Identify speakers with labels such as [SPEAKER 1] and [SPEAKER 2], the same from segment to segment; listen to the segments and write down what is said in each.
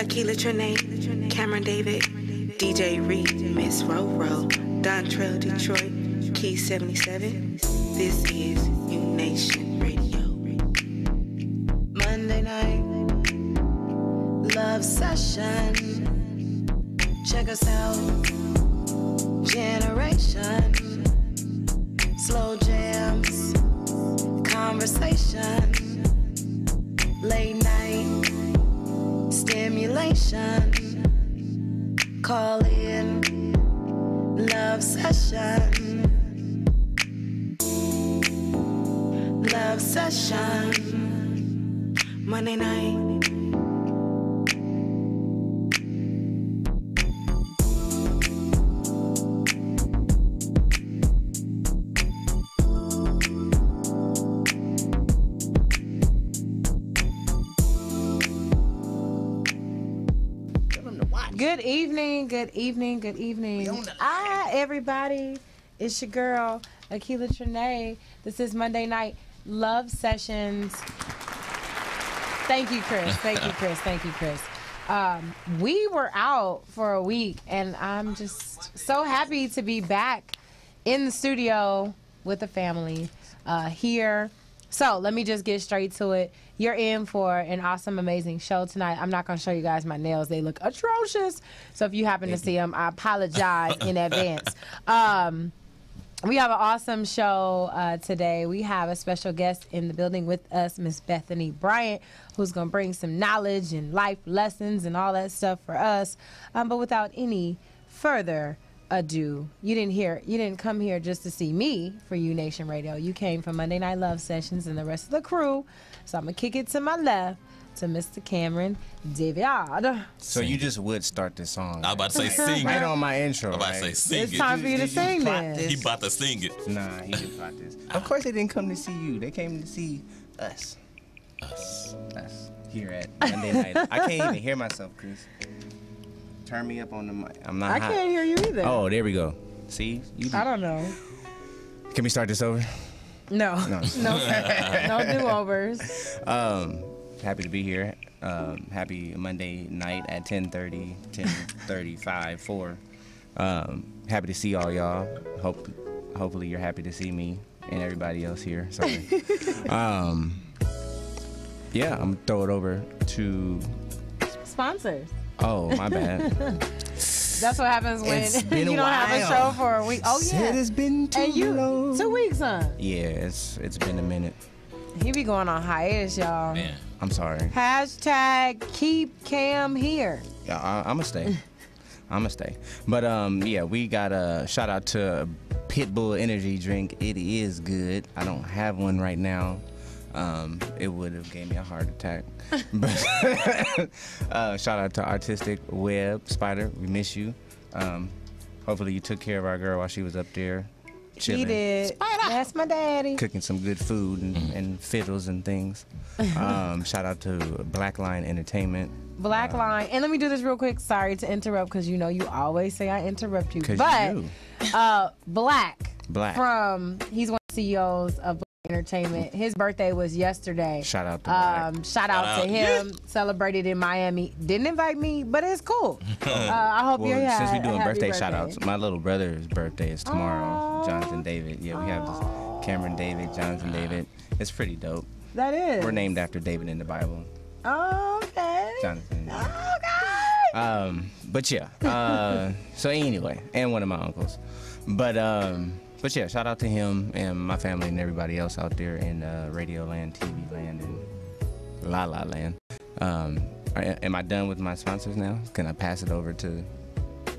[SPEAKER 1] Akila Trinae, Cameron David, DJ Reed, Miss Roro, Dontrell Detroit, Key 77. This is U Nation Radio.
[SPEAKER 2] Monday night love session. Check us out. Generation. Slow jams. Conversation. Late night stimulation. Call in love session. Love session.
[SPEAKER 1] Monday night.
[SPEAKER 3] Good evening, good evening, good evening. Hi, everybody. It's your girl, Akila Trinae. This is Monday Night Love Sessions. Thank you, Chris. Thank you, Chris. Thank you, Chris. We were out for a week, and I'm just so happy to be back in the studio with the family here. So let me just get straight to it. You're in for an awesome, amazing show tonight. I'm not going to show you guys my nails. They look atrocious. So if you happen to see them, I apologize in advance. We have an awesome show today. We have a special guest in the building with us, Miss Bethany Bryant, who's going to bring some knowledge and life lessons and all that stuff for us. But without any further ado, you didn't come here just to see me for U Nation Radio. You came for Monday Night Love Sessions and the rest of the crew. So I'm gonna kick it to my left to Mr. Cameron David.
[SPEAKER 4] So you just would start this song.
[SPEAKER 5] I was about to say sing
[SPEAKER 4] right
[SPEAKER 5] it.
[SPEAKER 4] on my intro.
[SPEAKER 5] I was about to say sing
[SPEAKER 3] It's
[SPEAKER 5] it.
[SPEAKER 3] time for you to sing
[SPEAKER 4] plot
[SPEAKER 3] this.
[SPEAKER 5] He about to sing it.
[SPEAKER 4] Nah, he didn't plot this. Of course they didn't come to see you. They came to see us. Us here at Monday Night. I can't even hear myself, Chris. Turn me up on the mic. I'm not
[SPEAKER 3] I
[SPEAKER 4] hot.
[SPEAKER 3] can't hear you either.
[SPEAKER 4] Oh, there we go. See?
[SPEAKER 3] I don't know.
[SPEAKER 4] Can we start this over?
[SPEAKER 3] No.
[SPEAKER 4] No.
[SPEAKER 3] No do-overs.
[SPEAKER 4] Happy to be here. Happy Monday night at 10:30, 10:35, 4. Happy to see all y'all. Hopefully you're happy to see me and everybody else here. Sorry. Yeah, I'm gonna throw it over to
[SPEAKER 3] Sponsors.
[SPEAKER 4] Oh, my bad.
[SPEAKER 3] That's what happens when
[SPEAKER 4] It's been
[SPEAKER 3] you
[SPEAKER 4] a
[SPEAKER 3] don't have a
[SPEAKER 4] while.
[SPEAKER 3] show for a week. Oh, yeah.
[SPEAKER 4] Said it's been too
[SPEAKER 3] And you,
[SPEAKER 4] long.
[SPEAKER 3] 2 weeks, huh?
[SPEAKER 4] Yeah, it's been a minute.
[SPEAKER 3] He be going on hiatus, y'all.
[SPEAKER 5] Man.
[SPEAKER 4] I'm sorry.
[SPEAKER 3] Hashtag keep Cam here.
[SPEAKER 4] Yeah, I'm gonna stay. I'm gonna stay. But yeah, we got a shout out to Pitbull Energy Drink. It is good. I don't have one right now. It would have gave me a heart attack. But shout out to Artistic Web Spider. We miss you. Hopefully you took care of our girl while she was up there chilling.
[SPEAKER 3] He did. That's my daddy.
[SPEAKER 4] Cooking some good food and fiddles and things. Shout out to Black Line Entertainment.
[SPEAKER 3] Black Line. And let me do this real quick. Sorry to interrupt because you know you always say I interrupt you.
[SPEAKER 4] 'Cause
[SPEAKER 3] But
[SPEAKER 4] you
[SPEAKER 3] Black. He's one of the CEOs of Black Entertainment. His birthday was yesterday.
[SPEAKER 4] Shout out to Black.
[SPEAKER 3] Shout out to him. Celebrated in Miami. Didn't invite me, but it's cool. I hope
[SPEAKER 4] Well,
[SPEAKER 3] you're
[SPEAKER 4] since we're doing
[SPEAKER 3] happy
[SPEAKER 4] birthday shout outs, my little brother's birthday is tomorrow. Jonathan David. Yeah, we have Cameron David, Jonathan David. It's pretty dope.
[SPEAKER 3] That is.
[SPEAKER 4] We're named after David in the Bible.
[SPEAKER 3] Oh, okay.
[SPEAKER 4] Jonathan.
[SPEAKER 3] Okay.
[SPEAKER 4] But yeah. So anyway, and one of my uncles. But yeah, shout out to him and my family and everybody else out there in Radio Land, TV Land, and La La Land. Am I done with my sponsors now? Can I pass it over to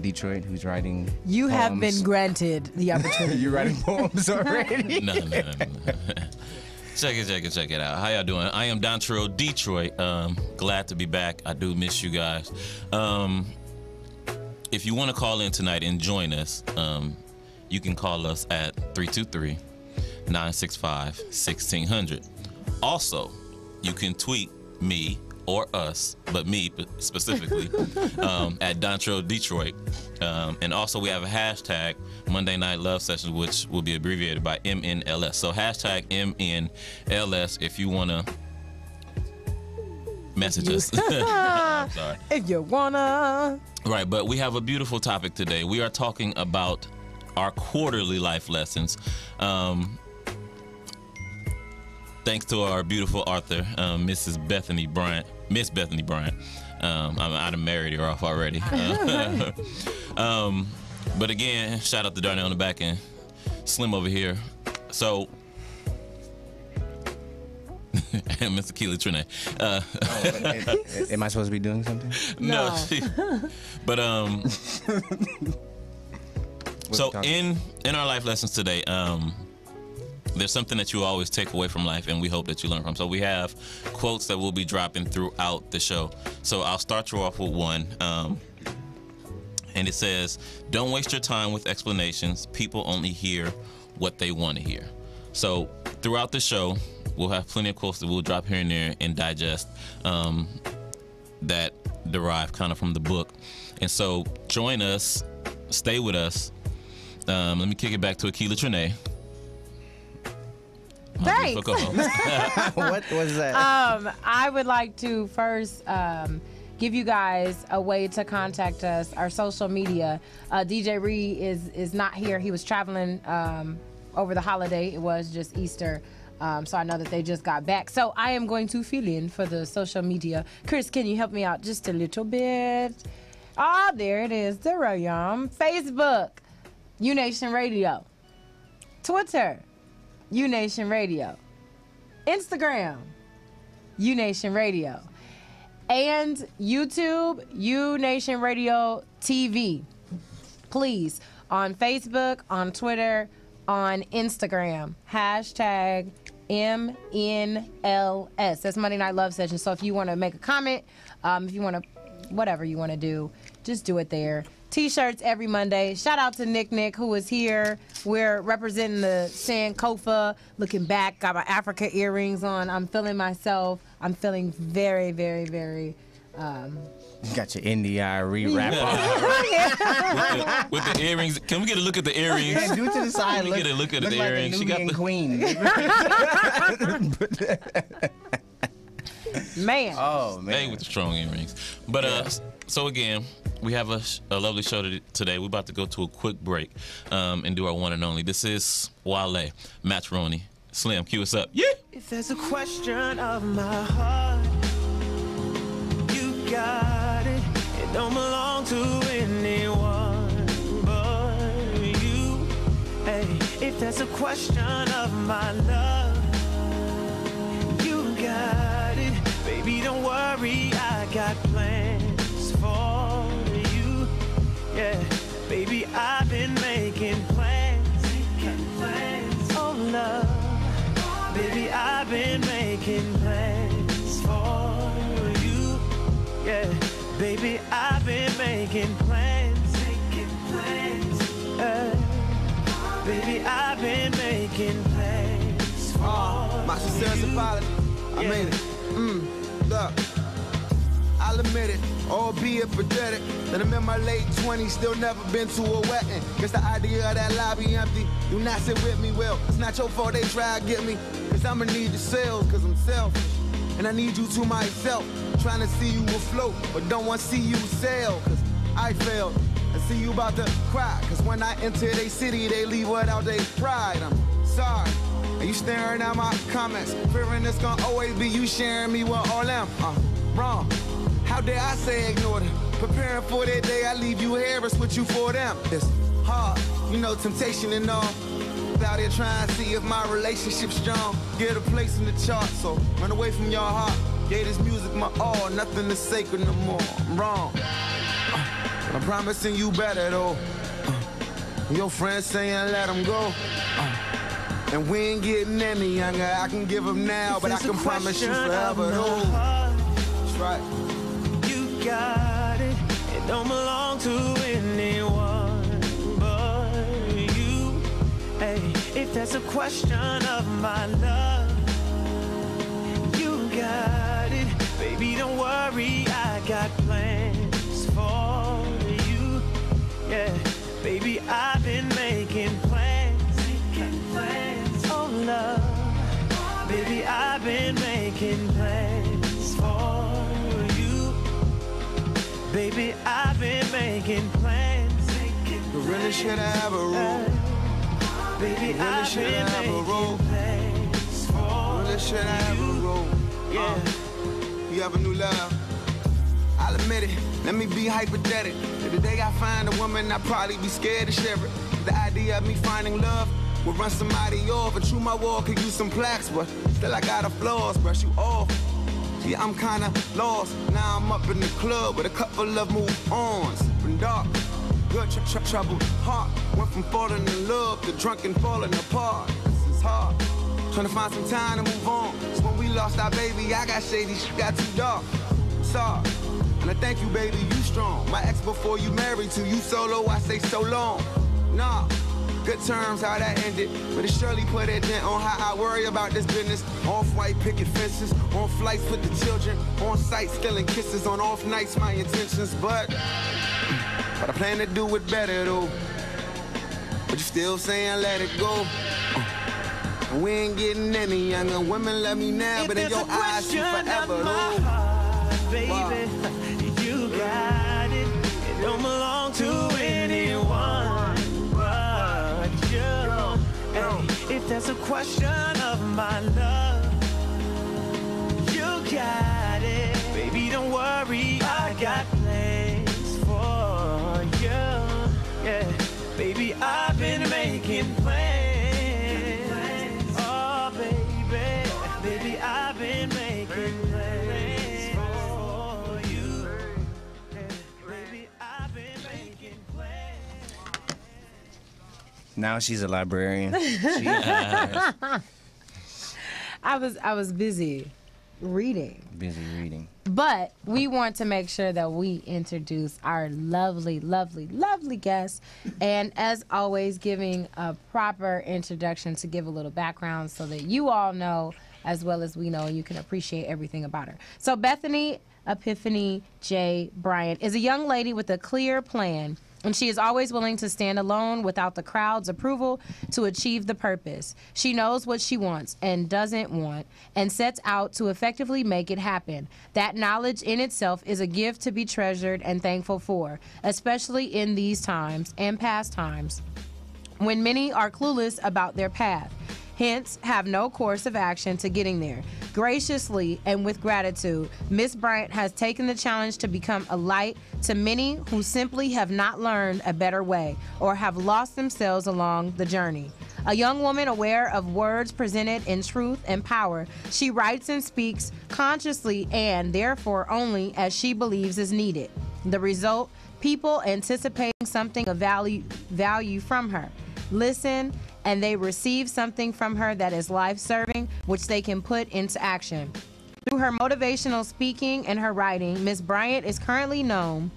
[SPEAKER 4] Detroit, who's writing
[SPEAKER 3] You
[SPEAKER 4] poems?
[SPEAKER 3] have been granted the opportunity.
[SPEAKER 4] You're writing poems already?
[SPEAKER 5] No. Check it out. How y'all doing? I am Dontrell Detroit. Glad to be back. I do miss you guys. If you want to call in tonight and join us, you can call us at 323-965-1600. Also, you can tweet me or us, but me specifically, at Dontrell Detroit. And also we have a hashtag, Monday Night Love Sessions, which will be abbreviated by MNLS. So hashtag MNLS if you want to message us. I'm sorry.
[SPEAKER 3] If you wanna.
[SPEAKER 5] Right, but we have a beautiful topic today. We are talking about our quarterly life lessons. Thanks to our beautiful author, Mrs. Bethany Bryant, Miss Bethany Bryant. I'd have married her off already. But again, shout out to Darnell on the back end, Slim over here. So, and Mr. Keela Trine.
[SPEAKER 4] Am I supposed to be doing something?
[SPEAKER 5] No. But so in our life lessons today, there's something that you always take away from life, and we hope that you learn from. So we have quotes that we'll be dropping throughout the show. So I'll start you off with one, and it says, "Don't waste your time with explanations. People only hear what they want to hear." So throughout the show, we'll have plenty of quotes that we'll drop here and there and digest that derive kind of from the book. And so join us, stay with us. Let me kick it back to Akila Trine.
[SPEAKER 3] Thanks.
[SPEAKER 4] What was that?
[SPEAKER 3] I would like to first give you guys a way to contact us, our social media. DJ Reed is not here. He was traveling over the holiday. It was just Easter. So I know that they just got back. So I am going to fill in for the social media. Chris, can you help me out just a little bit? Ah, there it is. There I am. Facebook, UNation Radio. Twitter, UNation Radio. Instagram, UNation Radio. And YouTube, UNation Radio TV. Please, on Facebook, on Twitter, on Instagram, hashtag MNLS. That's Monday Night Love Session. So if you want to make a comment, if you want to, whatever you want to do, just do it there. T-shirts every Monday. Shout out to Nick, who is here. We're representing the Sankofa. Looking back, got my Africa earrings on. I'm feeling myself. I'm feeling very, very, very.
[SPEAKER 4] Got your NDI wrap on.
[SPEAKER 5] with the earrings. Can we get a look at the earrings?
[SPEAKER 4] Yeah, do it to the side.
[SPEAKER 5] Can we get a look at the earrings?
[SPEAKER 4] She got the queen.
[SPEAKER 3] Man.
[SPEAKER 4] Oh man.
[SPEAKER 5] Hey, with the strong earrings. But so again, we have a lovely show today. We're about to go to a quick break and do our one and only. This is Wale, Matchroney. Slim, cue us up. Yeah.
[SPEAKER 2] If there's a question of my heart, you got it. It don't belong to anyone but you. Hey, if there's a question of my love, you got it. Baby, don't worry, I got plans for you. Yeah, baby, I've been making plans. Oh, love. Baby, I've been making plans for you. Yeah, baby, I've been making plans. Baby, I've been making plans for
[SPEAKER 6] my sincerest apology. I made it. Look, I'll admit it, albeit pathetic, that I'm in my late 20s, still never been to a wedding. Guess the idea of that lobby empty, do not sit with me, well, it's not your fault they try to get me, cause I'ma need the sales, cause I'm selfish, and I need you to myself, trying to see you afloat, but don't want to see you sail, cause I failed, I see you about to cry, cause when I enter they city, they leave without their pride, I'm sorry. Are you staring at my comments, fearing it's gonna always be you sharing me with all them? Wrong. How dare I say ignore them? Preparing for that day, I leave you here, it's what you for them. It's hard, you know, temptation and all. Out here trying to see if my relationship's strong. Get a place in the chart, so run away from your heart. Gave this music my all, nothing is sacred no more. I'm wrong. I'm promising you better though. Your friends saying let them go. And we ain't getting any younger. I can give them now, but I can promise you forever though. That's right.
[SPEAKER 2] You got it. It don't belong to anyone but you. Hey, if there's a question of my love, you got it. Baby, don't worry, I got plans for you. Yeah, baby, I've been making plans. Oh, love. Baby, I've been making plans for you. baby, I've been making plans.
[SPEAKER 6] The realest shit I ever wrote.
[SPEAKER 2] Baby,
[SPEAKER 6] The realest shit I ever wrote.
[SPEAKER 2] plans
[SPEAKER 6] The
[SPEAKER 2] for
[SPEAKER 6] realest shit I ever wrote.
[SPEAKER 2] yeah.
[SPEAKER 6] You have a new love. I'll admit it, let me be hypothetical. If the day I find a woman, I'd probably be scared to share it. The idea of me finding love would run somebody off. And true, my wall could use some plaques, but still I got a flaws, brush you off. Yeah, I'm kinda lost. Now I'm up in the club with a couple of move-ons. Been dark, good troubled heart. Went from falling in love to drunk and falling apart. This is hard. Trying to find some time to move on. So when we lost our baby, I got shady, shit got too dark. Sorry. And I thank you, baby, you strong. My ex before you married to you solo, I say so long. Nah, good terms, how that ended. But it surely put a dent on how I worry about this business. Off-white picket fences, on flights with the children, on site stealing kisses, on off nights my intentions. But I plan to do it better though. But you still saying let it go. We ain't getting any younger. Women love me now, but in your eyes, you forever though.
[SPEAKER 2] Baby, you got it. It don't belong to anyone but you. Hey, if there's a question of my love, you got it. Baby, don't worry, I got plans for you. Yeah, baby, I've been making plans. Oh, baby, baby, I've been making plans.
[SPEAKER 4] Now she's a librarian.
[SPEAKER 3] I was busy reading.
[SPEAKER 4] Busy reading.
[SPEAKER 3] But we want to make sure that we introduce our lovely, lovely, lovely guest. And as always, giving a proper introduction to give a little background so that you all know as well as we know and you can appreciate everything about her. So Bethany Epiphany J. Bryant is a young lady with a clear plan. And she is always willing to stand alone without the crowd's approval to achieve the purpose. She knows what she wants and doesn't want and sets out to effectively make it happen. That knowledge in itself is a gift to be treasured and thankful for, especially in these times and past times when many are clueless about their path. Hence, have no course of action to getting there. Graciously and with gratitude, Miss Bryant has taken the challenge to become a light to many who simply have not learned a better way or have lost themselves along the journey. A young woman aware of words presented in truth and power, she writes and speaks consciously and therefore only as she believes is needed. The result, people anticipating something of value from her. Listen, and they receive something from her that is life-serving, which they can put into action. Through her motivational speaking and her writing, Miss Bryant is currently known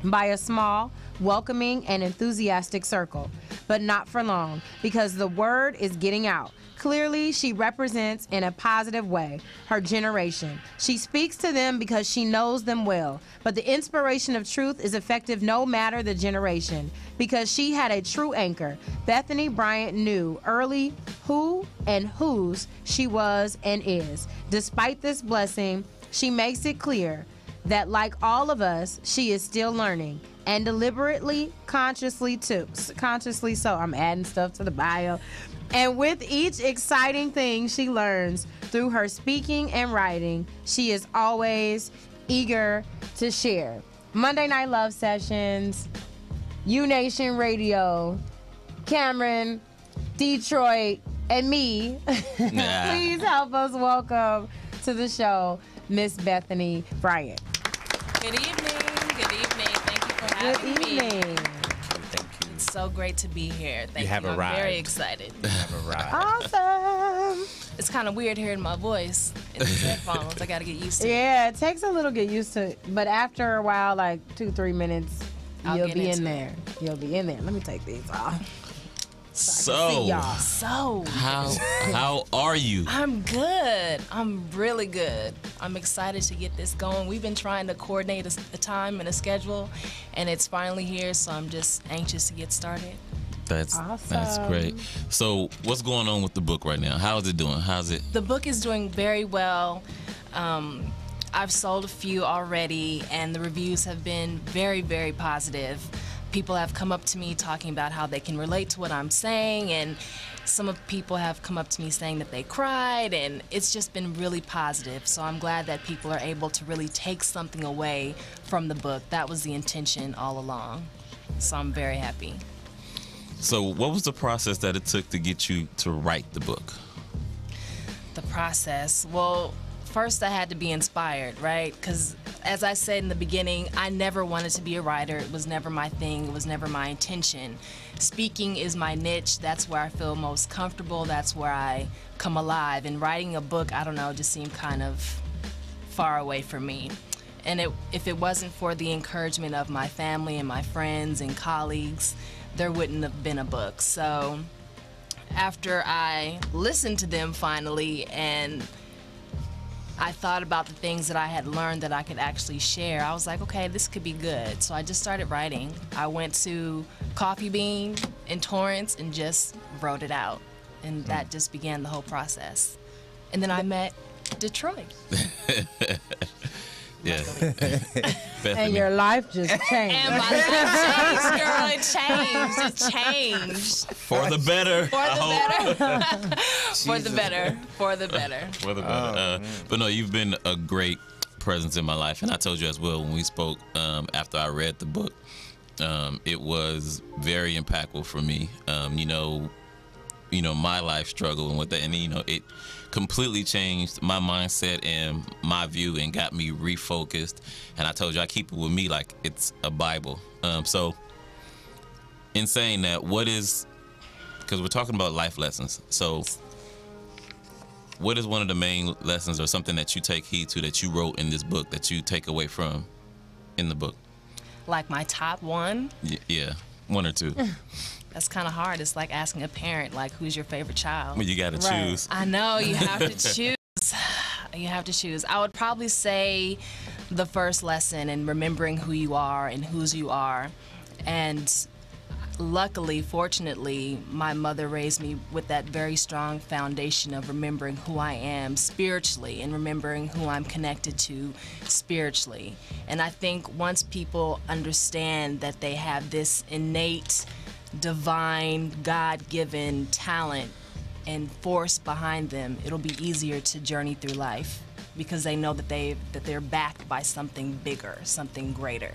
[SPEAKER 3] by a small, welcoming, and enthusiastic circle. But not for long, because the word is getting out. Clearly, she represents in a positive way her generation. She speaks to them because she knows them well. But the inspiration of truth is effective no matter the generation. Because she had a true anchor, Bethany Bryant knew early who and whose she was and is. Despite this blessing, she makes it clear that like all of us, she is still learning. And deliberately, consciously so. I'm adding stuff to the bio. And with each exciting thing she learns through her speaking and writing, she is always eager to share. Monday Night Love Sessions, U-Nation Radio, Cameron, Detroit, and me.
[SPEAKER 5] Nah.
[SPEAKER 3] Please help us welcome to the show, Miss Bethany Bryant.
[SPEAKER 7] Good evening. Good evening. Thank you for having
[SPEAKER 3] Good
[SPEAKER 7] me.
[SPEAKER 3] evening.
[SPEAKER 4] Thank you.
[SPEAKER 7] It's so great to be here. Thank you.
[SPEAKER 4] have
[SPEAKER 7] I'm
[SPEAKER 4] arrived.
[SPEAKER 7] very excited.
[SPEAKER 4] You have arrived.
[SPEAKER 3] Awesome.
[SPEAKER 7] It's kind of weird hearing my voice in these headphones. I got to get used to it.
[SPEAKER 3] Yeah, it takes a little get used to, but after a while, like 2-3 minutes,
[SPEAKER 7] I'll
[SPEAKER 3] you'll
[SPEAKER 7] get
[SPEAKER 3] be
[SPEAKER 7] into
[SPEAKER 3] in there. You'll be in there. Let me take these off.
[SPEAKER 5] So,
[SPEAKER 3] y'all.
[SPEAKER 7] So,
[SPEAKER 5] how are you?
[SPEAKER 7] I'm good. I'm really good. I'm excited to get this going. We've been trying to coordinate a time and a schedule, and it's finally here, so I'm just anxious to get started.
[SPEAKER 5] That's
[SPEAKER 3] Awesome.
[SPEAKER 5] great. So, what's going on with the book right now? How is it doing? How's it?
[SPEAKER 7] The book is doing very well. I've sold a few already, and the reviews have been very, very positive. People have come up to me talking about how they can relate to what I'm saying, and some of people have come up to me saying that they cried, and it's just been really positive. So I'm glad that people are able to really take something away from the book. That was the intention all along. So I'm very happy.
[SPEAKER 5] So what was the process that it took to get you to write the book?
[SPEAKER 7] The process, well, first I had to be inspired, right? Because as I said in the beginning, I never wanted to be a writer. It was never my thing. It was never my intention. Speaking is my niche. That's where I feel most comfortable. That's where I come alive. And writing a book, I don't know, just seemed kind of far away from me. And if it wasn't for the encouragement of my family and my friends and colleagues, there wouldn't have been a book. So after I listened to them finally, and I thought about the things that I had learned that I could actually share, I was like, okay, this could be good. So I just started writing. I went to Coffee Bean in Torrance and just wrote it out. And that just began the whole process. And then I met Detroit.
[SPEAKER 5] Yeah.
[SPEAKER 3] And your life just changed.
[SPEAKER 7] And my life changed, girl. It changed.
[SPEAKER 5] For the better.
[SPEAKER 7] For the better. For the better. For the better.
[SPEAKER 5] For the better. But no, you've been a great presence in my life. And I told you as well when we spoke after I read the book, it was very impactful for me. You know, my life struggle and what that, and it completely changed my mindset and my view and got me refocused. And I told you I keep it with me like it's a Bible. So in saying that, because we're talking about life lessons, so what is one of the main lessons or something that you take heed to that you wrote in this book that you take away from in the book?
[SPEAKER 7] Like my top one?
[SPEAKER 5] Yeah, one or two.
[SPEAKER 7] That's kind of hard. It's like asking a parent, like, who's your favorite child?
[SPEAKER 5] Well, you got to choose.
[SPEAKER 7] I know, you have to choose. You have to choose. I would probably say the first lesson in remembering who you are and whose you are. And luckily, fortunately, my mother raised me with that very strong foundation of remembering who I am spiritually and remembering who I'm connected to spiritually. And I think once people understand that they have this innate, divine, God-given talent and force behind them, it'll be easier to journey through life because they know that they're backed by something bigger, something greater.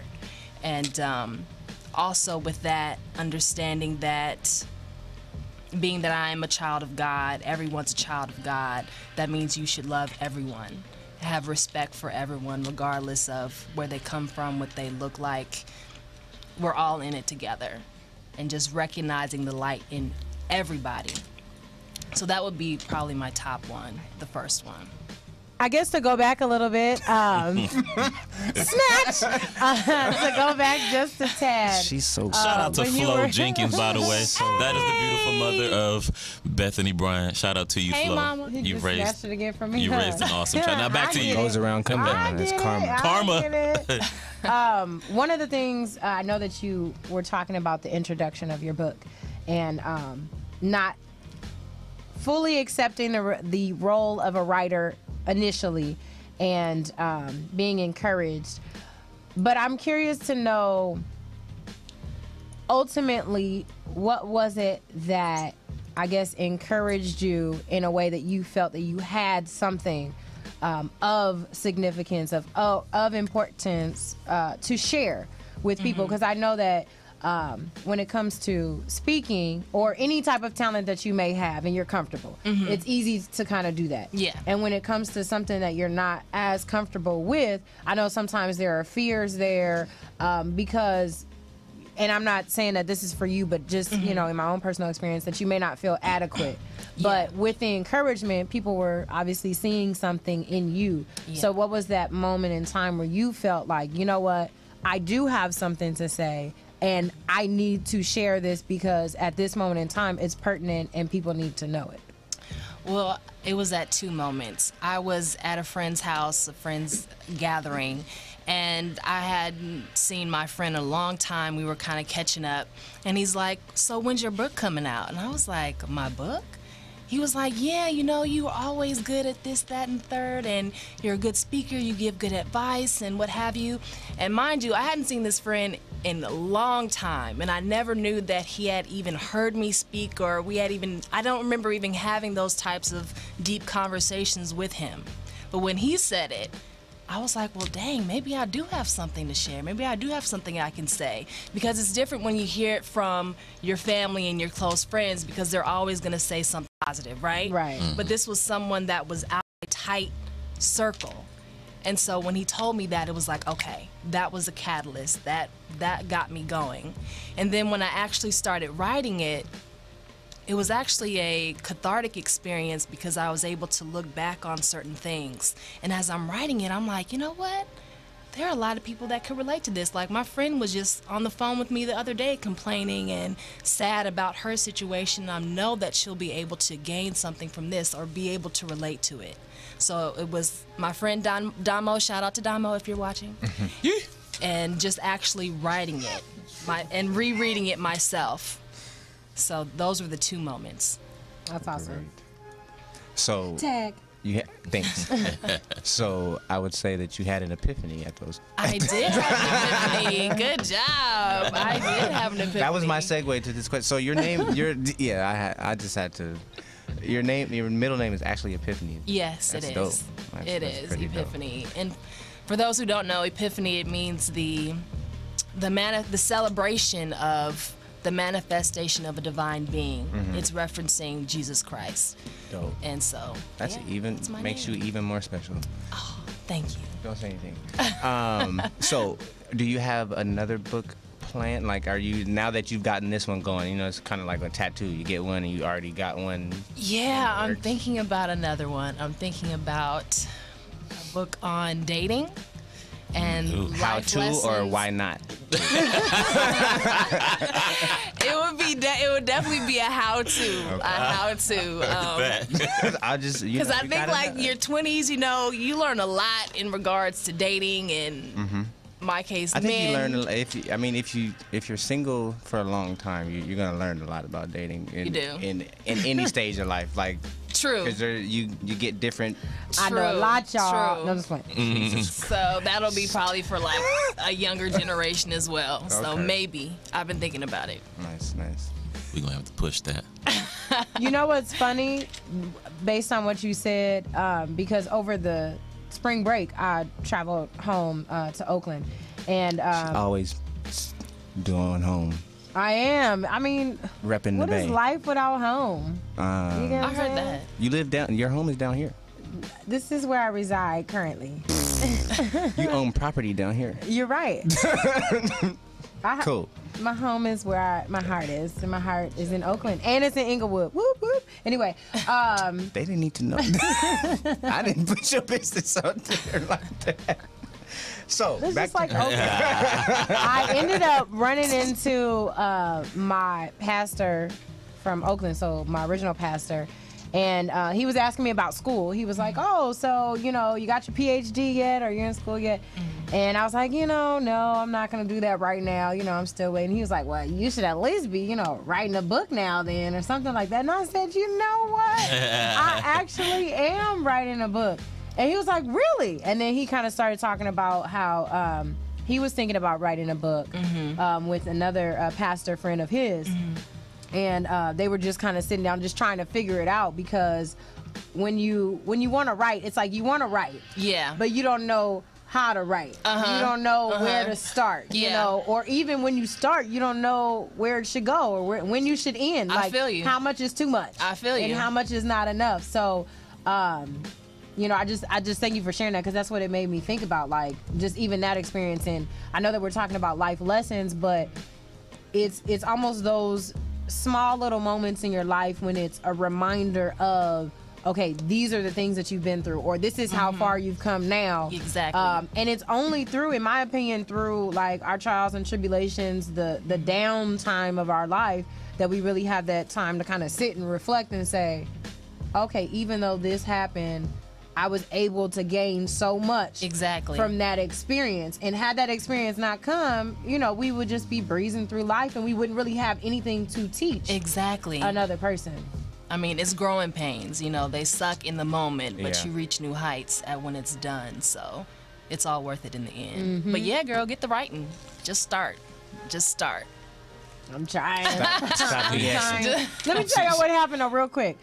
[SPEAKER 7] And also with that, understanding that being that I am a child of God, everyone's a child of God, that means you should love everyone, have respect for everyone regardless of where they come from, what they look like. We're all in it together. And just recognizing the light in everybody. So that would be probably my top one, the first one.
[SPEAKER 3] I guess to go back a little bit, snatch, to go back just a tad.
[SPEAKER 4] She's so
[SPEAKER 5] Shout out to
[SPEAKER 3] when you
[SPEAKER 5] Flo
[SPEAKER 3] were-
[SPEAKER 5] Jenkins, by the way. That is the beautiful mother of Bethany Bryant. Shout out to you,
[SPEAKER 7] Hey,
[SPEAKER 5] Flo.
[SPEAKER 7] Mama.
[SPEAKER 3] You
[SPEAKER 5] You
[SPEAKER 3] just
[SPEAKER 5] raised
[SPEAKER 3] snatched it again from me.
[SPEAKER 5] you
[SPEAKER 3] huh?
[SPEAKER 5] raised an awesome child. Now back
[SPEAKER 3] I
[SPEAKER 5] to
[SPEAKER 3] get
[SPEAKER 5] you.
[SPEAKER 3] it.
[SPEAKER 4] goes around, come
[SPEAKER 3] I
[SPEAKER 4] around. It's
[SPEAKER 3] get
[SPEAKER 4] karma.
[SPEAKER 3] it. I
[SPEAKER 5] Karma.
[SPEAKER 3] get it. One of the things I know that you were talking about the introduction of your book, and not fully accepting the role of a writer initially, and being encouraged. But I'm curious to know, ultimately, what was it that I guess encouraged you in a way that you felt that you had something of significance, of importance to share with people? Because I know that when it comes to speaking or any type of talent that you may have and you're comfortable, it's easy to kind of do that.
[SPEAKER 7] Yeah.
[SPEAKER 3] And when it comes to something that you're not as comfortable with, I know sometimes there are fears there because, and I'm not saying that this is for you, but just, in my own personal experience, that you may not feel adequate. But with the encouragement, people were obviously seeing something in you.
[SPEAKER 7] Yeah.
[SPEAKER 3] So what was that moment in time where you felt like, you know what, I do have something to say, and I need to share this because at this moment in time, it's pertinent and people need to know it?
[SPEAKER 7] Well, it was at two moments. I was at a friend's house, a friend's gathering, and I hadn't seen my friend in a long time. We were kind of catching up, and he's like, so when's your book coming out? And I was like, my book? he was like, yeah, you know, you were always good at this, that, and third, and you're a good speaker, you give good advice, and what have you. And mind you, I hadn't seen this friend in a long time, and I never knew that he had even heard me speak, or I don't remember even having those types of deep conversations with him. But when he said it, I was like, well, dang, maybe I do have something to share. Maybe I do have something I can say. Because it's different when you hear it from your family and your close friends, because they're always going to say something positive, right?
[SPEAKER 3] Right.
[SPEAKER 7] But this was someone that was out of a tight circle. And so when he told me that, it was like, okay, that was a catalyst. That got me going. And then when I actually started writing it, it was actually a cathartic experience because I was able to look back on certain things. And as I'm writing it, I'm like, you know what? There are a lot of people that could relate to this. Like, my friend was just on the phone with me the other day complaining and sad about her situation. I know that she'll be able to gain something from this or be able to relate to it. So it was my friend Damo, shout out to Damo if you're watching, and just actually writing it and rereading it myself. So those were the two moments.
[SPEAKER 3] That's awesome.
[SPEAKER 4] So
[SPEAKER 3] Tag.
[SPEAKER 4] Thanks. So I would say that you had an epiphany at those.
[SPEAKER 7] I did have an epiphany. Good job. I did have an epiphany.
[SPEAKER 4] That was my segue to this question. So your name, I just had to. Your middle name is actually Epiphany.
[SPEAKER 7] Yes,
[SPEAKER 4] That's
[SPEAKER 7] it
[SPEAKER 4] dope.
[SPEAKER 7] is.
[SPEAKER 4] That's pretty
[SPEAKER 7] Epiphany. Dope. And for those who don't know, Epiphany, it means the celebration of the manifestation of a divine being. Mm-hmm. It's referencing Jesus Christ.
[SPEAKER 4] Dope.
[SPEAKER 7] And so
[SPEAKER 4] that's makes you even more special.
[SPEAKER 7] Oh, thank you.
[SPEAKER 4] Don't say anything. So, do you have another book planned? Like, are you, now that you've gotten this one going, you know, it's kind of like a tattoo. You get one and you already got one.
[SPEAKER 7] Yeah, I'm thinking about another one. I'm thinking about a book on dating. And
[SPEAKER 4] how to
[SPEAKER 7] lessons.
[SPEAKER 4] Or why not?
[SPEAKER 7] It would definitely be a how to. Okay. A how to.
[SPEAKER 4] I just
[SPEAKER 7] because I think like your 20s, you know, you learn a lot in regards to dating and. My case,
[SPEAKER 4] I think you learn if you're single for a long time, you're gonna learn a lot about dating. You do in any stage of life, like.
[SPEAKER 7] True.
[SPEAKER 4] Because you get different.
[SPEAKER 3] I know a lot, y'all.
[SPEAKER 7] True.
[SPEAKER 3] No, just playing.
[SPEAKER 7] So that'll be probably for like a younger generation as well. Okay. So maybe I've been thinking about it.
[SPEAKER 4] Nice.
[SPEAKER 5] We're gonna have to push that.
[SPEAKER 3] You know what's funny, based on what you said, because over the spring break I traveled home to Oakland, and
[SPEAKER 4] always doing home.
[SPEAKER 3] I am. I mean,
[SPEAKER 4] repping
[SPEAKER 3] what
[SPEAKER 4] the Bay.
[SPEAKER 3] is life without home?
[SPEAKER 7] I heard that.
[SPEAKER 4] You live down. Your home is down here.
[SPEAKER 3] This is where I reside currently.
[SPEAKER 4] You own property down here.
[SPEAKER 3] You're right.
[SPEAKER 4] Cool.
[SPEAKER 3] My home is where my heart is, and my heart is in Oakland, and it's in Inglewood. Whoop whoop. Anyway,
[SPEAKER 4] they didn't need to know. I didn't put your business out there like that. So
[SPEAKER 3] this
[SPEAKER 4] back
[SPEAKER 3] is like Oakland. I ended up running into my pastor from Oakland, so my original pastor. And he was asking me about school. He was like, oh, so, you know, you got your PhD yet, or you're in school yet? Mm-hmm. And I was like, you know, no, I'm not going to do that right now. You know, I'm still waiting. He was like, well, you should at least be, you know, writing a book now then, or something like that. And I said, you know what? I actually am writing a book. And he was like, really? And then he kind of started talking about how he was thinking about writing a book with another pastor friend of his. Mm-hmm. And they were just kind of sitting down, just trying to figure it out, because when you want to write, it's like you want to write, but you don't know how to write. You don't know where to start, you know, or even when you start, you don't know where it should go or when you should end. Like,
[SPEAKER 7] I feel you.
[SPEAKER 3] How much is too much?
[SPEAKER 7] I feel you.
[SPEAKER 3] And how much is not enough? So, you know, I just thank you for sharing that, because that's what it made me think about, like, just even that experience. And I know that we're talking about life lessons, but it's almost those small little moments in your life when it's a reminder of, okay, these are the things that you've been through, or this is how far you've come now.
[SPEAKER 7] Exactly.
[SPEAKER 3] And it's only through, in my opinion, through like our trials and tribulations, the downtime of our life, that we really have that time to kind of sit and reflect and say, okay, even though this happened, I was able to gain so much from that experience. And had that experience not come, you know, we would just be breezing through life, and we wouldn't really have anything to teach another person.
[SPEAKER 7] I mean, it's growing pains. You know, they suck in the moment, but
[SPEAKER 4] Yeah.
[SPEAKER 7] you reach new heights when it's done. So it's all worth it in the end. But yeah, girl, get the writing. Just start. Just start.
[SPEAKER 3] I'm trying.
[SPEAKER 4] Stop BSing.
[SPEAKER 3] Let me tell you what happened though, real quick.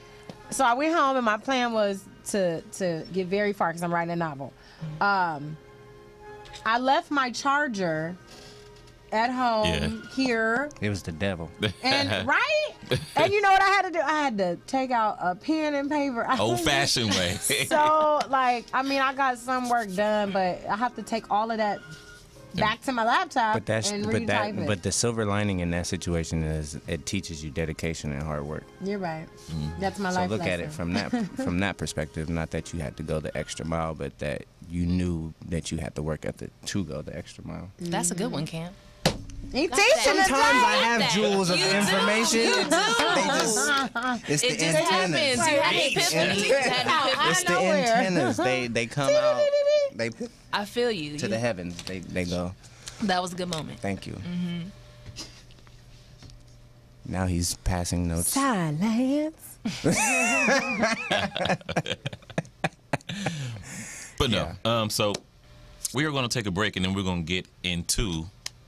[SPEAKER 3] So I went home and my plan was to get very far because I'm writing a novel. I left my charger at home here.
[SPEAKER 4] It was the devil.
[SPEAKER 3] And right? And you know what I had to do? I had to take out a pen and paper.
[SPEAKER 5] Old-fashioned way.
[SPEAKER 3] So, like, I mean, I got some work done, but I have to take all of that back to my laptop and retype it.
[SPEAKER 4] But the silver lining in that situation is it teaches you dedication and hard work.
[SPEAKER 3] You're right. That's my
[SPEAKER 4] So
[SPEAKER 3] life
[SPEAKER 4] look
[SPEAKER 3] lesson.
[SPEAKER 4] at it from that perspective. Not that you had to go the extra mile, but that you knew that you had to work at to go the extra mile.
[SPEAKER 7] That's a good one, Cam.
[SPEAKER 3] He teaching us
[SPEAKER 4] Sometimes I have
[SPEAKER 7] that.
[SPEAKER 4] jewels of
[SPEAKER 7] You do.
[SPEAKER 4] information.
[SPEAKER 7] You do.
[SPEAKER 4] It's
[SPEAKER 7] It
[SPEAKER 4] the
[SPEAKER 7] just happens.
[SPEAKER 4] antennas.
[SPEAKER 7] You had an epiphany. You had an epiphany.
[SPEAKER 4] It's the
[SPEAKER 3] nowhere.
[SPEAKER 4] antennas. They come out. They
[SPEAKER 7] I feel you.
[SPEAKER 4] to the heavens. They go.
[SPEAKER 7] That was a good moment.
[SPEAKER 4] Thank you. Now he's passing notes.
[SPEAKER 3] Silence.
[SPEAKER 5] But no. So we are going to take a break, and then we're going to get into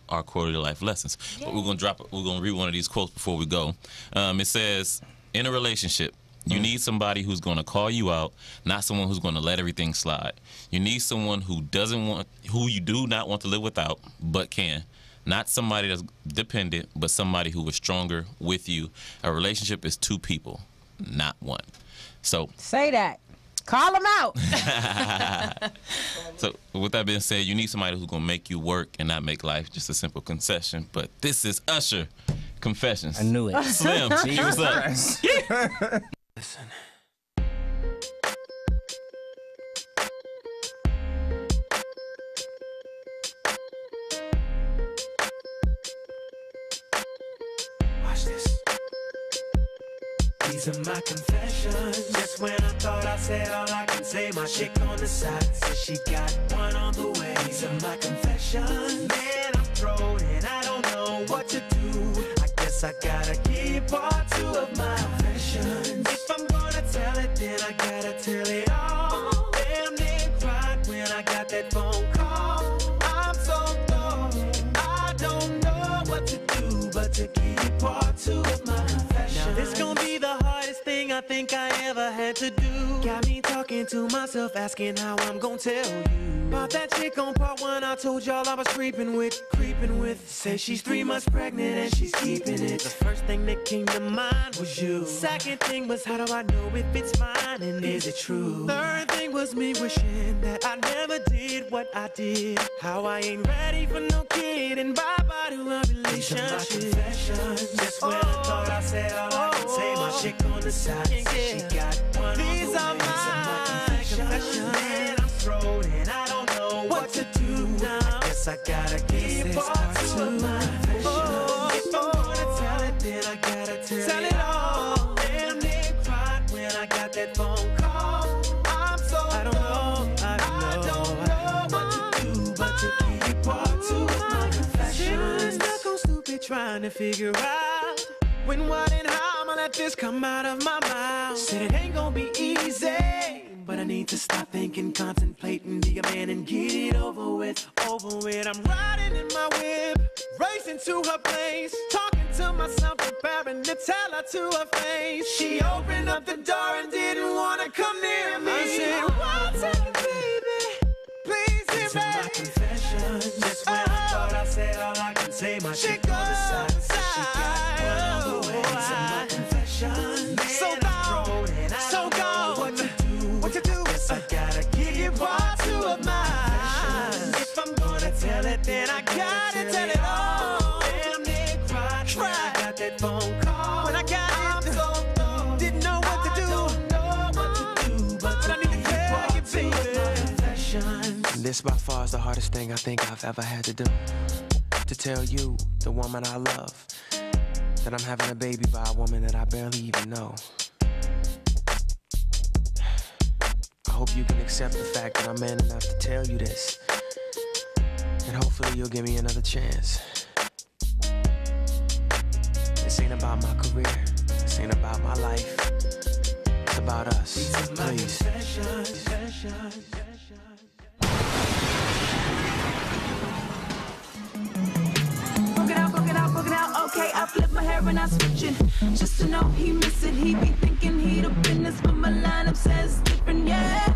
[SPEAKER 5] our quarterly life lessons. But we're going to read one of these quotes before we go. It says, in a relationship, you need somebody who's going to call you out, not someone who's going to let everything slide. You need someone who you do not want to live without, but can. Not somebody that's dependent, but somebody who is stronger with you. A relationship is two people, not one. So
[SPEAKER 3] Say that. Call him out.
[SPEAKER 5] So with that being said, you need somebody who's going to make you work and not make life just a simple concession. But this is Usher Confessions.
[SPEAKER 4] I knew it.
[SPEAKER 5] Slim, what's up?
[SPEAKER 2] Listen. Watch this. These are my confessions. Just when I thought I said all I can say, my chick on the side says she got one on the way. These are my confessions. Man, I'm thrown and I don't know what to do. I guess I gotta keep part two of my confessions. If I'm gonna tell it, then I gotta tell it all. Damn near cried when I got that phone call. I'm so thrown, I don't know what to do but to keep part two of my confessions. Now this gonna be the hardest thing I think I ever had to do. Got me talking to myself, asking how I'm gonna tell you about that chick on part one I told y'all I was creeping with. Say she's 3 months pregnant and she's keeping it. The first thing that came to mind was you. Second thing was, how do I know if it's mine and is it true? Third thing was me wishing that I never did what I did. How I ain't ready for no kid and bye-bye to a relationship. These are my confessions. Just when I thought I said all I could say, my chick on the side said she got one. These are my confessions. And I'm thrown and I don't know what to do now. I guess I gotta keep part two of my confessions. If I'm gonna tell it, then I gotta tell it all. Damn near cried when I got that phone call. I'm so I don't know what to do but to keep part two of my confessions. Stuck on stupid trying to figure out when, what, and how I'ma let this come out of my mouth. Said it ain't gonna be easy, but I need to stop thinking, contemplating, be a man and get it over with. I'm riding in my whip, racing to her place, talking to myself, preparing to tell her to her face. She opened up the door and didn't wanna come near me. I said, one second, baby, please hear me. These are my confessions. Just when I thought I said all I can say, my chick on the side said she got one on the way. These are my confessions. Man, so gone, and I don't know what to do. Guess I gotta give part two of mine. If I'm gonna tell it, then I gotta tell it all. Damn near cried when I got that phone call. When I got it, so didn't know what to do. But I need to tell you, baby.
[SPEAKER 8] This by far is the hardest thing I think I've ever had to do. To tell you, the woman I love, that I'm having a baby by a woman that I barely even know. I hope you can accept the fact that I'm man enough to tell you this. And hopefully you'll give me another chance. This ain't about my career. This This ain't about my life. It's about us. Please.
[SPEAKER 9] Broke it out, okay, I flip my hair and I switch it. Just to know he miss it, he be thinking he the business, but my lineup says different, yeah.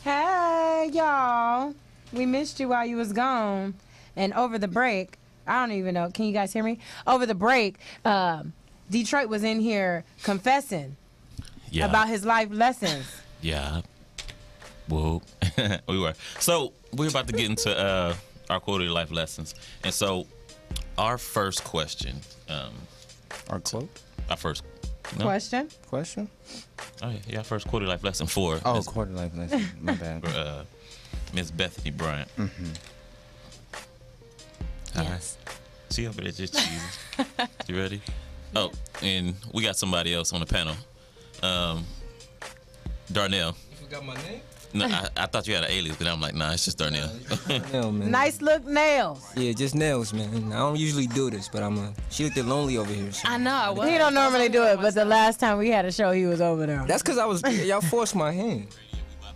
[SPEAKER 3] Hey, y'all. We missed you while you was gone. And over the break, I don't even know, can you guys hear me? Over the break, Detroit was in here confessing about his life lessons.
[SPEAKER 5] Yeah. Whoa. We were. So we're about to get into our quarterly life lessons. And so our first question.
[SPEAKER 4] Our quote?
[SPEAKER 5] Our first
[SPEAKER 3] Question?
[SPEAKER 5] Oh, yeah, our first quarterly life lesson for
[SPEAKER 4] quarterly life lesson. My bad.
[SPEAKER 5] For Miss Bethany Bryant.
[SPEAKER 4] Mm-hmm.
[SPEAKER 5] Yes. She over there just cheesing. You ready? Oh, and we got somebody else on the panel. Darnell.
[SPEAKER 10] You forgot my name?
[SPEAKER 5] No, I thought you had an alias, but I'm like, nah, it's just Darnell.
[SPEAKER 10] Darnell, man.
[SPEAKER 3] Nice look nails.
[SPEAKER 10] Yeah, just nails, man. I don't usually do this, but she looked lonely over here. So.
[SPEAKER 7] I know. I was.
[SPEAKER 3] He don't normally do it, but the last time we had a show, he was over there.
[SPEAKER 10] That's because y'all forced my hand.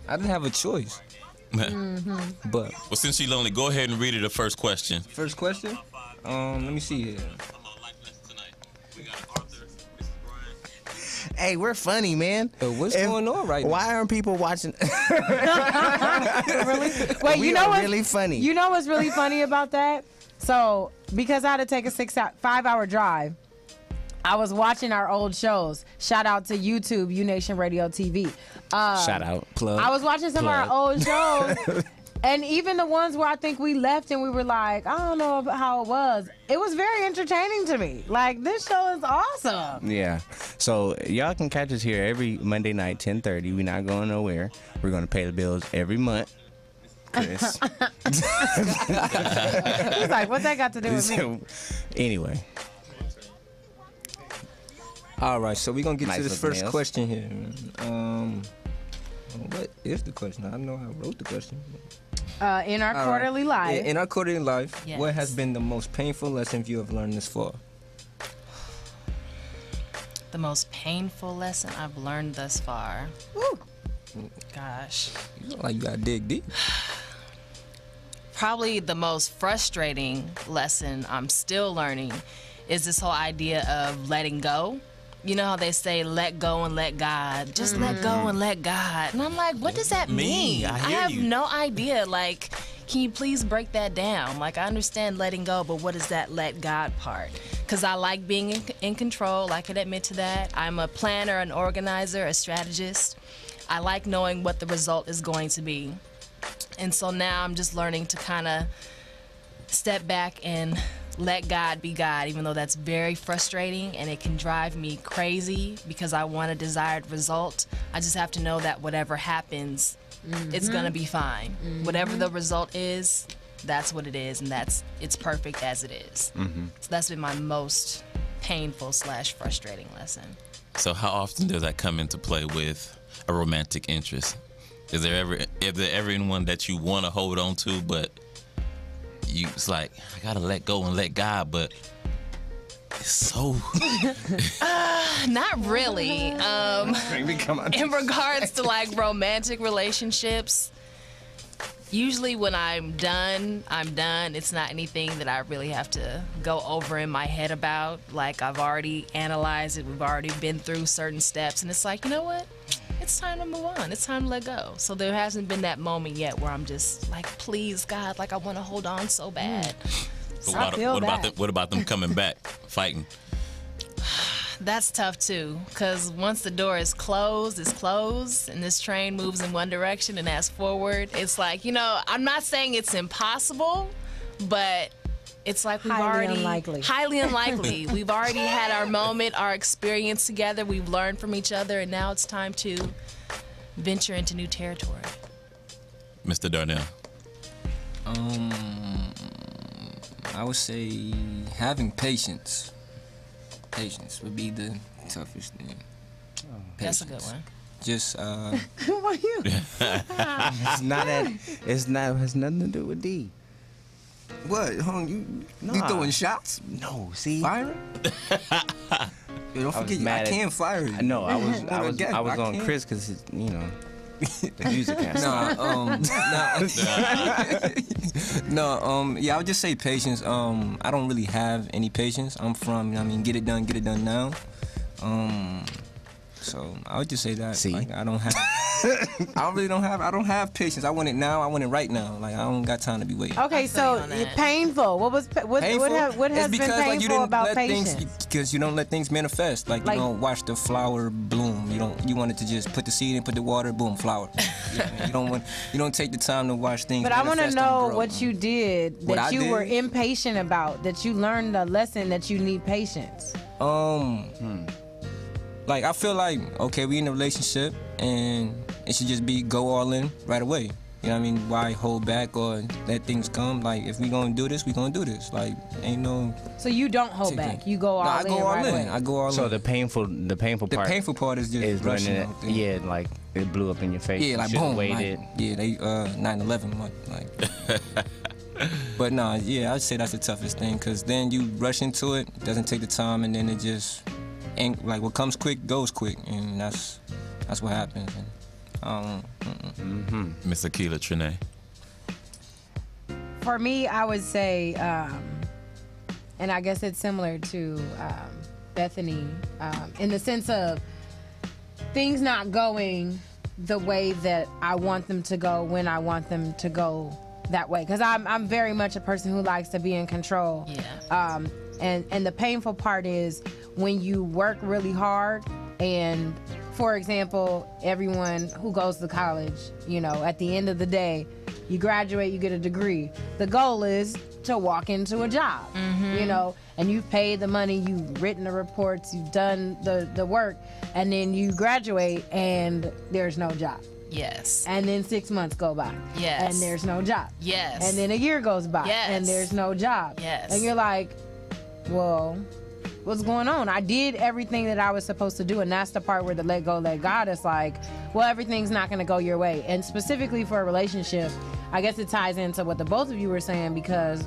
[SPEAKER 10] I didn't have a choice.
[SPEAKER 3] Mm-hmm.
[SPEAKER 10] But.
[SPEAKER 5] Well, since she's lonely, go ahead and read her the first question.
[SPEAKER 10] First question? Let me see here.
[SPEAKER 4] Hey, we're funny, man.
[SPEAKER 10] What's going on right now?
[SPEAKER 4] Why aren't people watching?
[SPEAKER 3] Really? Wait,
[SPEAKER 4] we are really funny.
[SPEAKER 3] You know what's really funny about that? So, because I had to take a 5-hour drive, I was watching our old shows. Shout out to YouTube, UNation Radio TV.
[SPEAKER 4] Shout out. Plug.
[SPEAKER 3] I was watching some of our old shows. And even the ones where I think we left and we were like, I don't know how it was. It was very entertaining to me. Like, this show is awesome.
[SPEAKER 4] Yeah. So y'all can catch us here every Monday night, 10:30. We're not going nowhere. We're going to pay the bills every month. Chris.
[SPEAKER 3] He's like, what's that got to do with me?
[SPEAKER 4] Anyway.
[SPEAKER 10] All right, so we're going to get to this first
[SPEAKER 4] nails.
[SPEAKER 10] question here. What is the question? I know I wrote the question.
[SPEAKER 3] In our quarterly life.
[SPEAKER 10] In our quarterly life,
[SPEAKER 7] Yes.
[SPEAKER 10] what has been the most painful lesson you have learned this far?
[SPEAKER 7] The most painful lesson I've learned thus far.
[SPEAKER 3] Woo.
[SPEAKER 7] Gosh.
[SPEAKER 10] You look like you got to dig deep.
[SPEAKER 7] Probably the most frustrating lesson I'm still learning is this whole idea of letting go. You know how they say, let go and let God. Just let go and let God. And I'm like, what does that mean?
[SPEAKER 5] I hear
[SPEAKER 7] have
[SPEAKER 5] you.
[SPEAKER 7] no idea. Like, can you please break that down? Like, I understand letting go, but what is that let God part? Because I like being in control. I can admit to that. I'm a planner, an organizer, a strategist. I like knowing what the result is going to be. And so now I'm just learning to kind of step back and let God be God, even though that's very frustrating and it can drive me crazy because I want a desired result. I just have to know that whatever happens, it's gonna be fine. Whatever the result is, that's what it is, and it's perfect as it is. So that's been my most painful / frustrating lesson.
[SPEAKER 5] So how often does that come into play with a romantic interest? Is there ever anyone that you want to hold on to, but it's like, I gotta let go and let God, but it's so
[SPEAKER 7] Not really. In regards to like romantic relationships, usually when I'm done. It's not anything that I really have to go over in my head about. Like, I've already analyzed it. We've already been through certain steps, and it's like, you know what? It's time to move on. It's time to let go. So there hasn't been that moment yet where I'm just like, please, God, like I want to hold on so bad.
[SPEAKER 5] But what about them coming back, fighting?
[SPEAKER 7] That's tough too, because once the door is closed, it's closed, and this train moves in one direction and as forward, it's like, you know, I'm not saying it's impossible, but it's like we've
[SPEAKER 3] Highly
[SPEAKER 7] already
[SPEAKER 3] unlikely.
[SPEAKER 7] highly unlikely. We've already had our moment, our experience together. We've learned from each other, and now it's time to venture into new territory.
[SPEAKER 5] Mr. Darnell.
[SPEAKER 10] I would say having patience. Patience would be the toughest thing.
[SPEAKER 7] That's a good one.
[SPEAKER 10] Just
[SPEAKER 3] Who are you?
[SPEAKER 4] It's not has nothing to do with D.
[SPEAKER 10] What? You throwing shots?
[SPEAKER 4] No, see?
[SPEAKER 10] Firing? Yo, don't forget, I can't fire you.
[SPEAKER 4] No, I was on Chris because, you know, the music has
[SPEAKER 10] yeah, I would just say patience. I don't really have any patience. I'm from, get it done now. So I would just say that.
[SPEAKER 4] See?
[SPEAKER 10] Like, I don't have patience. I want it now. I want it right now. Like, I don't got time to be waiting.
[SPEAKER 3] Okay, so painful. What has been painful about patience?
[SPEAKER 10] Because you don't let things manifest. Like you don't watch the flower bloom. You want it to just put the seed in, put the water, boom, flower. You don't take the time to watch things.
[SPEAKER 3] But I want to know what you did that you were impatient about. That you learned a lesson that you need patience.
[SPEAKER 10] Like, I feel like, okay, we in a relationship, and it should just be go all in right away. You know what I mean? Why hold back or let things come? Like, if we gonna do this, we gonna do this. Like, ain't no...
[SPEAKER 3] So you don't hold back? You go all in?
[SPEAKER 10] I go all in. I go all in.
[SPEAKER 4] So the painful part...
[SPEAKER 10] The painful part is just rushing
[SPEAKER 4] it. Yeah, like, it blew up in your face.
[SPEAKER 10] Yeah, like, boom. Like, yeah, they, 9/11, like... But nah, yeah, I'd say that's the toughest thing, because then you rush into it, doesn't take the time, and then it just... And like what comes quick goes quick, and that's what happens. And,
[SPEAKER 5] Miss Akila Trinae.
[SPEAKER 3] For me, I would say, and I guess it's similar to Bethany, in the sense of things not going the way that I want them to go when I want them to go that way. Because I'm very much a person who likes to be in control.
[SPEAKER 7] Yeah.
[SPEAKER 3] And the painful part is when you work really hard, and for example, everyone who goes to college, you know, at the end of the day, you graduate, you get a degree. The goal is to walk into a job, you know, and you've paid the money, you've written the reports, you've done the work, and then you graduate and there's no job.
[SPEAKER 7] Yes.
[SPEAKER 3] And then 6 months go by.
[SPEAKER 7] Yes.
[SPEAKER 3] And there's no job.
[SPEAKER 7] Yes.
[SPEAKER 3] And then a year goes by.
[SPEAKER 7] Yes.
[SPEAKER 3] And there's no job.
[SPEAKER 7] Yes.
[SPEAKER 3] And you're like, well, what's going on? I did everything that I was supposed to do, and that's the part where the let go, let God is like, well, everything's not going to go your way. And specifically for a relationship, I guess it ties into what the both of you were saying, because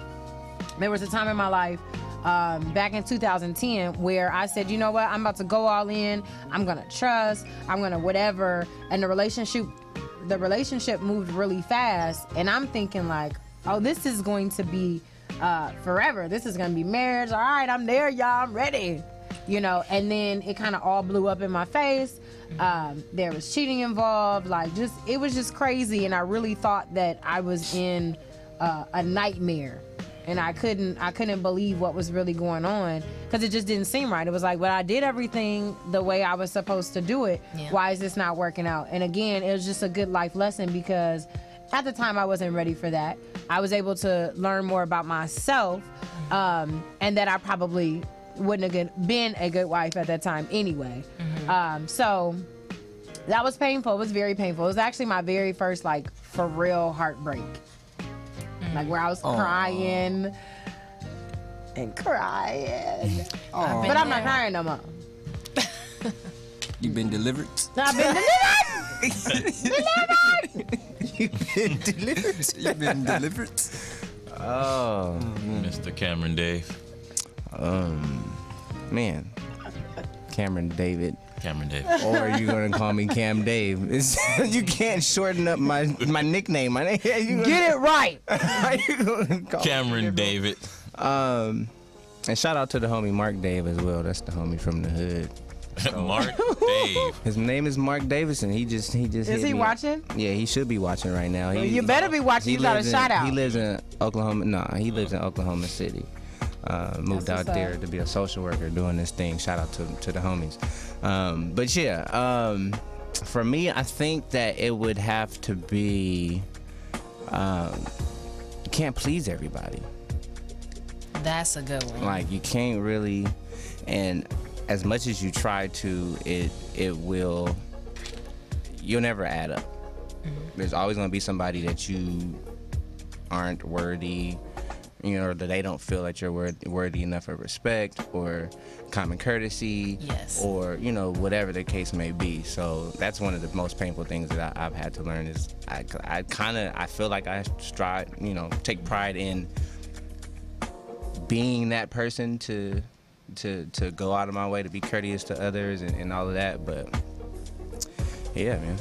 [SPEAKER 3] there was a time in my life back in 2010 where I said, you know what, I'm about to go all in. I'm going to trust. I'm going to whatever. And the relationship moved really fast. And I'm thinking like, oh, this is going to be forever. This is gonna be marriage. All right, I'm there, y'all. I'm ready. You know, and then it kind of all blew up in my face. There was cheating involved. Like, it was just crazy. And I really thought that I was in a nightmare, and I couldn't believe what was really going on, because it just didn't seem right. It was like, well, I did everything the way I was supposed to do it. Yeah. Why is this not working out? And again, it was just a good life lesson, because at the time I wasn't ready for that. I was able to learn more about myself, and that I probably wouldn't have been a good wife at that time anyway. So that was painful. It was very painful. It was actually my very first, like, for real heartbreak. Like, where I was crying and crying. But I'm not crying no more.
[SPEAKER 10] You been delivered?
[SPEAKER 3] I've been delivered!
[SPEAKER 10] You've been delivered? You've been delivered?
[SPEAKER 4] Oh,
[SPEAKER 5] Mr. Cameron Dave.
[SPEAKER 4] Man. Cameron David.
[SPEAKER 5] Cameron Dave.
[SPEAKER 4] Or you're gonna call me Cam Dave. You can't shorten up my nickname.
[SPEAKER 3] Get it right.
[SPEAKER 5] Cameron David.
[SPEAKER 4] And shout out to the homie Mark Dave as well. That's the homie from the hood. So,
[SPEAKER 5] Mark Dave.
[SPEAKER 4] His name is Mark Davison. He just
[SPEAKER 3] Is he watching?
[SPEAKER 4] Yeah, he should be watching right now.
[SPEAKER 3] Well, you better be watching. You got a shout out.
[SPEAKER 4] He lives in Oklahoma. He lives in Oklahoma City. Moved out there to be a social worker doing this thing. Shout out to the homies. But yeah, for me, I think that it would have to be, you can't please everybody.
[SPEAKER 7] That's a good one.
[SPEAKER 4] Like, you can't really, and as much as you try to, you'll never add up. There's always going to be somebody that you aren't worthy, you know, that they don't feel that you're worthy enough of respect or common courtesy, or, you know, whatever the case may be. So that's one of the most painful things that I've had to learn is I feel like I strive, you know, take pride in being that person to go out of my way to be courteous to others and all of that. But yeah, man,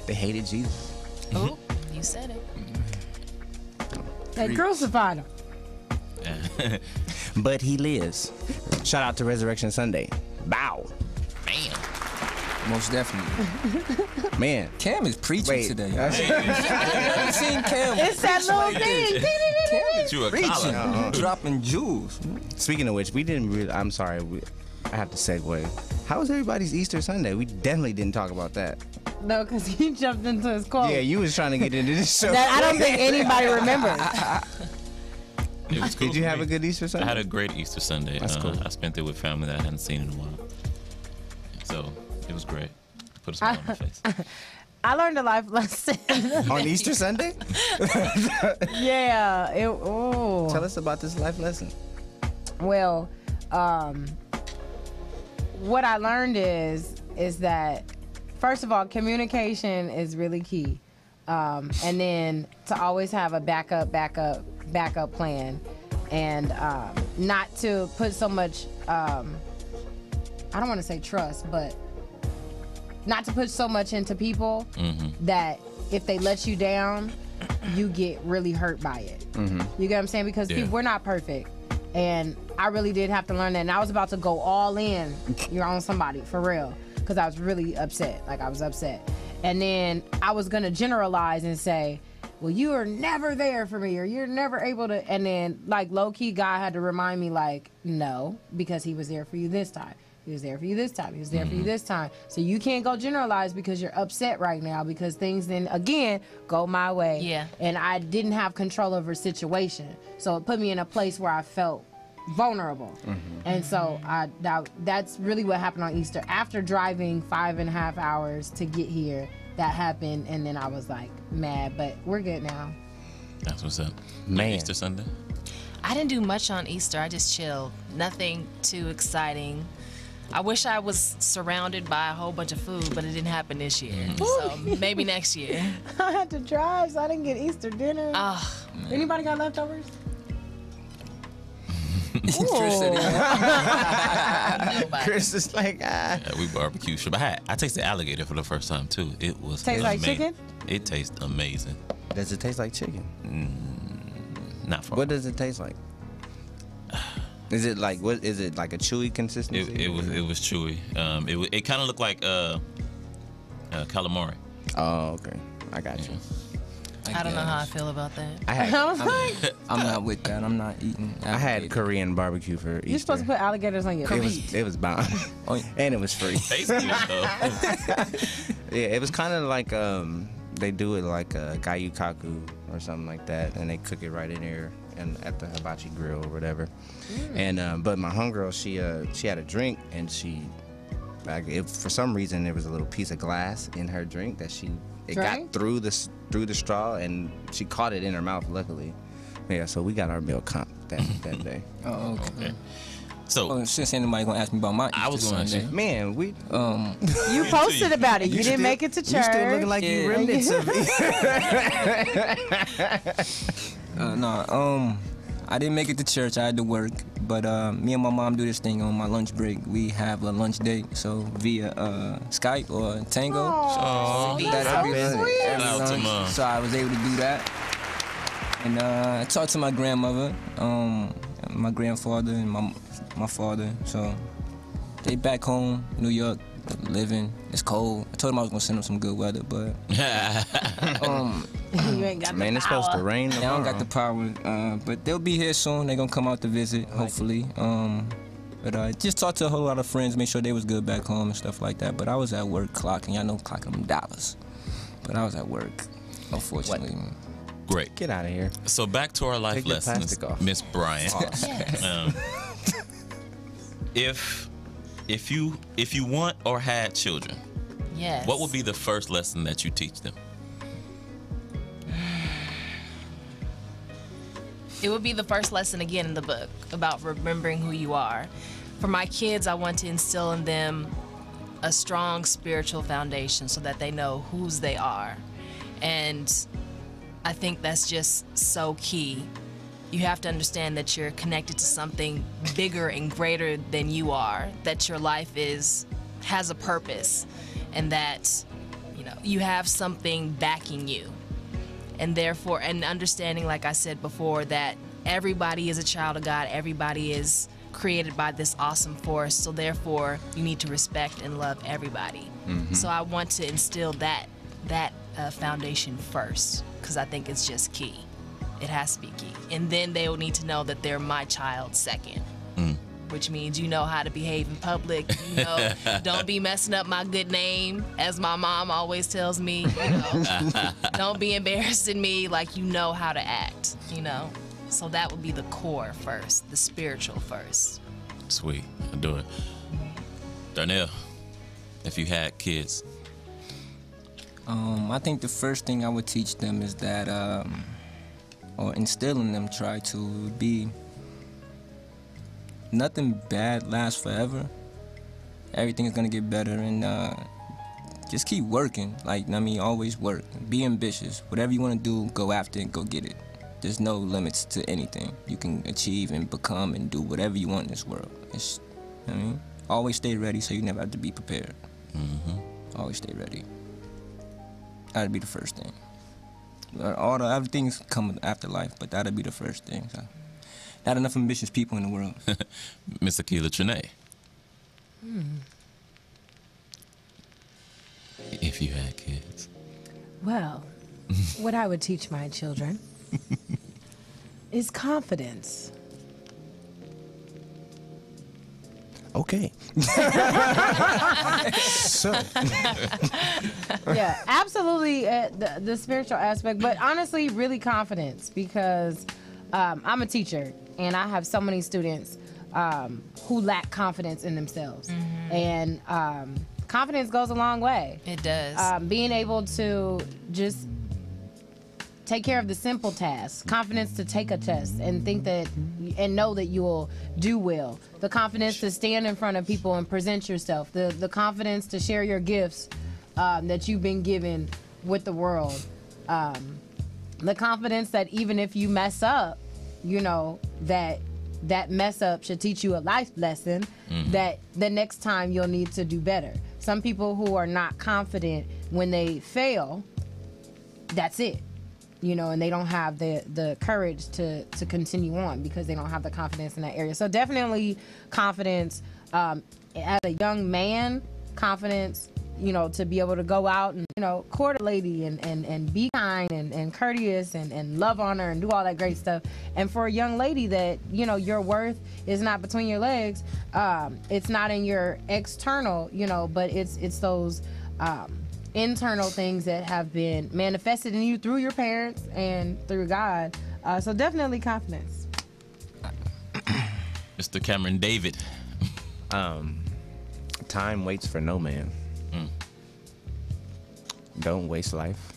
[SPEAKER 4] they hated Jesus.
[SPEAKER 7] Oh, you said it.
[SPEAKER 3] They crucified him.
[SPEAKER 4] But he lives. Shout out to Resurrection Sunday. Bow.
[SPEAKER 5] Man.
[SPEAKER 10] Most definitely.
[SPEAKER 4] Man.
[SPEAKER 10] Cam is preaching today.
[SPEAKER 4] That's-
[SPEAKER 10] I've seen Cam.
[SPEAKER 3] It's that little thing.
[SPEAKER 10] Cam is
[SPEAKER 5] You a
[SPEAKER 10] preaching,
[SPEAKER 5] collar.
[SPEAKER 10] dropping jewels.
[SPEAKER 4] Speaking of which, we didn't really, I'm sorry, I have to segue. How was everybody's Easter Sunday? We definitely didn't talk about that.
[SPEAKER 3] No, because he jumped into his quote.
[SPEAKER 4] Yeah, you was trying to get into this show.
[SPEAKER 3] That I don't think anybody remembers.
[SPEAKER 5] It was cool
[SPEAKER 4] Did you
[SPEAKER 5] for
[SPEAKER 4] have
[SPEAKER 5] me.
[SPEAKER 4] a good Easter Sunday?
[SPEAKER 5] I had a great Easter Sunday.
[SPEAKER 4] That's cool.
[SPEAKER 5] I spent it with family that I hadn't seen in a while. So it was great. Put a smile on my face.
[SPEAKER 3] I learned a life lesson.
[SPEAKER 4] On Easter Sunday?
[SPEAKER 3] Yeah.
[SPEAKER 4] Tell us about this life lesson.
[SPEAKER 3] Well, what I learned is that, first of all, communication is really key. And then to always have a backup plan, and not to put so much, I don't want to say trust, but not to put so much into people that if they let you down, you get really hurt by it. You get what I'm saying? Because people, we're not perfect. And I really did have to learn that. And I was about to go all in, you're on somebody, for real. Because I was really upset. Like, I was upset. And then I was going to generalize and say, well, you are never there for me, or you're never able to. And then, like, low-key, God had to remind me, like, no, because he was there for you this time. He was there for you this time. He was there for you this time. So you can't go generalize because you're upset right now, because things then, again, go my way.
[SPEAKER 7] Yeah.
[SPEAKER 3] And I didn't have control over the situation. So it put me in a place where I felt vulnerable. And so that's really what happened on Easter. After driving 5.5 hours to get here, that happened, and then I was like mad, but we're good now.
[SPEAKER 5] That's what's up.
[SPEAKER 4] Man.
[SPEAKER 5] Easter Sunday?
[SPEAKER 7] I didn't do much on Easter. I just chilled. Nothing too exciting. I wish I was surrounded by a whole bunch of food, but it didn't happen this year. So maybe next year.
[SPEAKER 3] I had to drive, so I didn't get Easter dinner.
[SPEAKER 7] Oh,
[SPEAKER 3] Anybody got leftovers?
[SPEAKER 4] Chris is like,
[SPEAKER 5] Yeah, we barbecue. But I tasted alligator for the first time too. It was
[SPEAKER 3] Tastes like
[SPEAKER 5] amazing.
[SPEAKER 3] chicken?
[SPEAKER 5] It tastes amazing.
[SPEAKER 4] does it taste like chicken?
[SPEAKER 5] Not for
[SPEAKER 4] What does it taste like? Is it like what? Is it like a chewy consistency?
[SPEAKER 5] it was chewy. It kind of looked like calamari.
[SPEAKER 4] Oh, okay. I got you.
[SPEAKER 7] I don't know how I feel about that.
[SPEAKER 4] I had
[SPEAKER 3] I was like,
[SPEAKER 10] I'm not with that. I'm not eating.
[SPEAKER 4] I had Korean barbecue for Easter.
[SPEAKER 3] you're supposed to put alligators on your
[SPEAKER 4] It was bomb, and it was free.
[SPEAKER 5] Tastes good though.
[SPEAKER 4] Yeah, it was kind of like they do it like a gayukaku or something like that, and they cook it right in there and at the hibachi grill or whatever. And but my homegirl, she had a drink, and for some reason there was a little piece of glass in her drink that it got through the straw, and she caught it in her mouth. Luckily, yeah. So we got our meal comp that day.
[SPEAKER 10] Oh, okay.
[SPEAKER 5] So
[SPEAKER 10] Since anybody gonna ask me about my
[SPEAKER 5] I was
[SPEAKER 10] Easter
[SPEAKER 5] going to
[SPEAKER 10] Sunday,
[SPEAKER 4] Man, we
[SPEAKER 3] You posted about it. You didn't
[SPEAKER 4] still-
[SPEAKER 3] make it to church.
[SPEAKER 4] you still looking like you
[SPEAKER 10] Yeah.
[SPEAKER 4] remnants of it.
[SPEAKER 10] I didn't make it to church. I had to work, but me and my mom do this thing on my lunch break. We have a lunch date, so via Skype or Tango.
[SPEAKER 5] oh,
[SPEAKER 10] That
[SPEAKER 3] so
[SPEAKER 10] every-
[SPEAKER 3] sweet.
[SPEAKER 10] every
[SPEAKER 5] Shout out to
[SPEAKER 10] lunch.
[SPEAKER 5] Mom.
[SPEAKER 10] So I was able to do that, and I talked to my grandmother, my grandfather, and my father. So they back home, New York, living. It's cold. I told them I was gonna send them some good weather, but
[SPEAKER 3] You ain't got
[SPEAKER 4] Man,
[SPEAKER 3] the
[SPEAKER 4] it's supposed to
[SPEAKER 3] power.
[SPEAKER 4] rain
[SPEAKER 10] they don't
[SPEAKER 4] tomorrow.
[SPEAKER 10] got the power. But they'll be here soon. They're gonna come out to visit, hopefully. But just talked to a whole lot of friends, make sure they was good back home and stuff like that. But I was at work clocking. Y'all know clocking them dollars. But I was at work, unfortunately.
[SPEAKER 5] great.
[SPEAKER 4] Get out of here.
[SPEAKER 5] So back to our life
[SPEAKER 4] Take the
[SPEAKER 5] lessons,
[SPEAKER 4] plastic off.
[SPEAKER 5] Miss Bryant. If you want or had children,
[SPEAKER 7] Yes.
[SPEAKER 5] what would be the first lesson that you teach them?
[SPEAKER 7] It would be the first lesson again in the book about remembering who you are. For my kids, I want to instill in them a strong spiritual foundation so that they know whose they are. And I think that's just so key you have to understand that you're connected to something bigger and greater than you are, that your life has a purpose, and that, you know, you have something backing you. And therefore, and understanding, like I said before, that everybody is a child of God, everybody is created by this awesome force, so therefore you need to respect and love everybody. So I want to instill that foundation first, because I think it's just key. It has to be key. And then they will need to know that they're my child second. Which means you know how to behave in public. You know, don't be messing up my good name, as my mom always tells me. You know, don't be embarrassing me. Like, you know how to act. You know, so that would be the core first, the spiritual first.
[SPEAKER 5] Sweet, I'll do it. Darnell, if you had kids.
[SPEAKER 10] I think the first thing I would teach them is that, or instill in them, try to be, nothing bad lasts forever. Everything is gonna get better, and just keep working. Like, I mean, always work. Be ambitious. Whatever you want to do, go after it, go get it. There's no limits to anything. You can achieve and become and do whatever you want in this world. It's, I mean, always stay ready so you never have to be prepared. Always stay ready. That'd be the first thing. All the other things come after life, but that'd be the first thing. So, not enough ambitious people in the world.
[SPEAKER 5] Miss Akilah Trinae. If you had kids.
[SPEAKER 3] Well, what I would teach my children is confidence.
[SPEAKER 4] Okay. So.
[SPEAKER 3] Yeah, absolutely, the spiritual aspect, but honestly, really confidence, because I'm a teacher and I have so many students who lack confidence in themselves, and confidence goes a long way.
[SPEAKER 7] It does.
[SPEAKER 3] Being able to just take care of the simple tasks, confidence to take a test and think that, and know that you will do well, the confidence to stand in front of people and present yourself, the confidence to share your gifts that you've been given with the world, the confidence that even if you mess up, you know, that mess up should teach you a life lesson, that the next time you'll need to do better. Some people who are not confident, when they fail, that's it. You know, and they don't have the courage to continue on because they don't have the confidence in that area. So definitely confidence, as a young man, confidence, you know, to be able to go out and, you know, court a lady and be kind and courteous and love on her and do all that great stuff. And for a young lady, that, you know, your worth is not between your legs. It's not in your external, you know, but it's those internal things that have been manifested in you through your parents and through God. So definitely confidence.
[SPEAKER 5] Mr. Cameron David.
[SPEAKER 4] Time waits for no man. Don't waste life.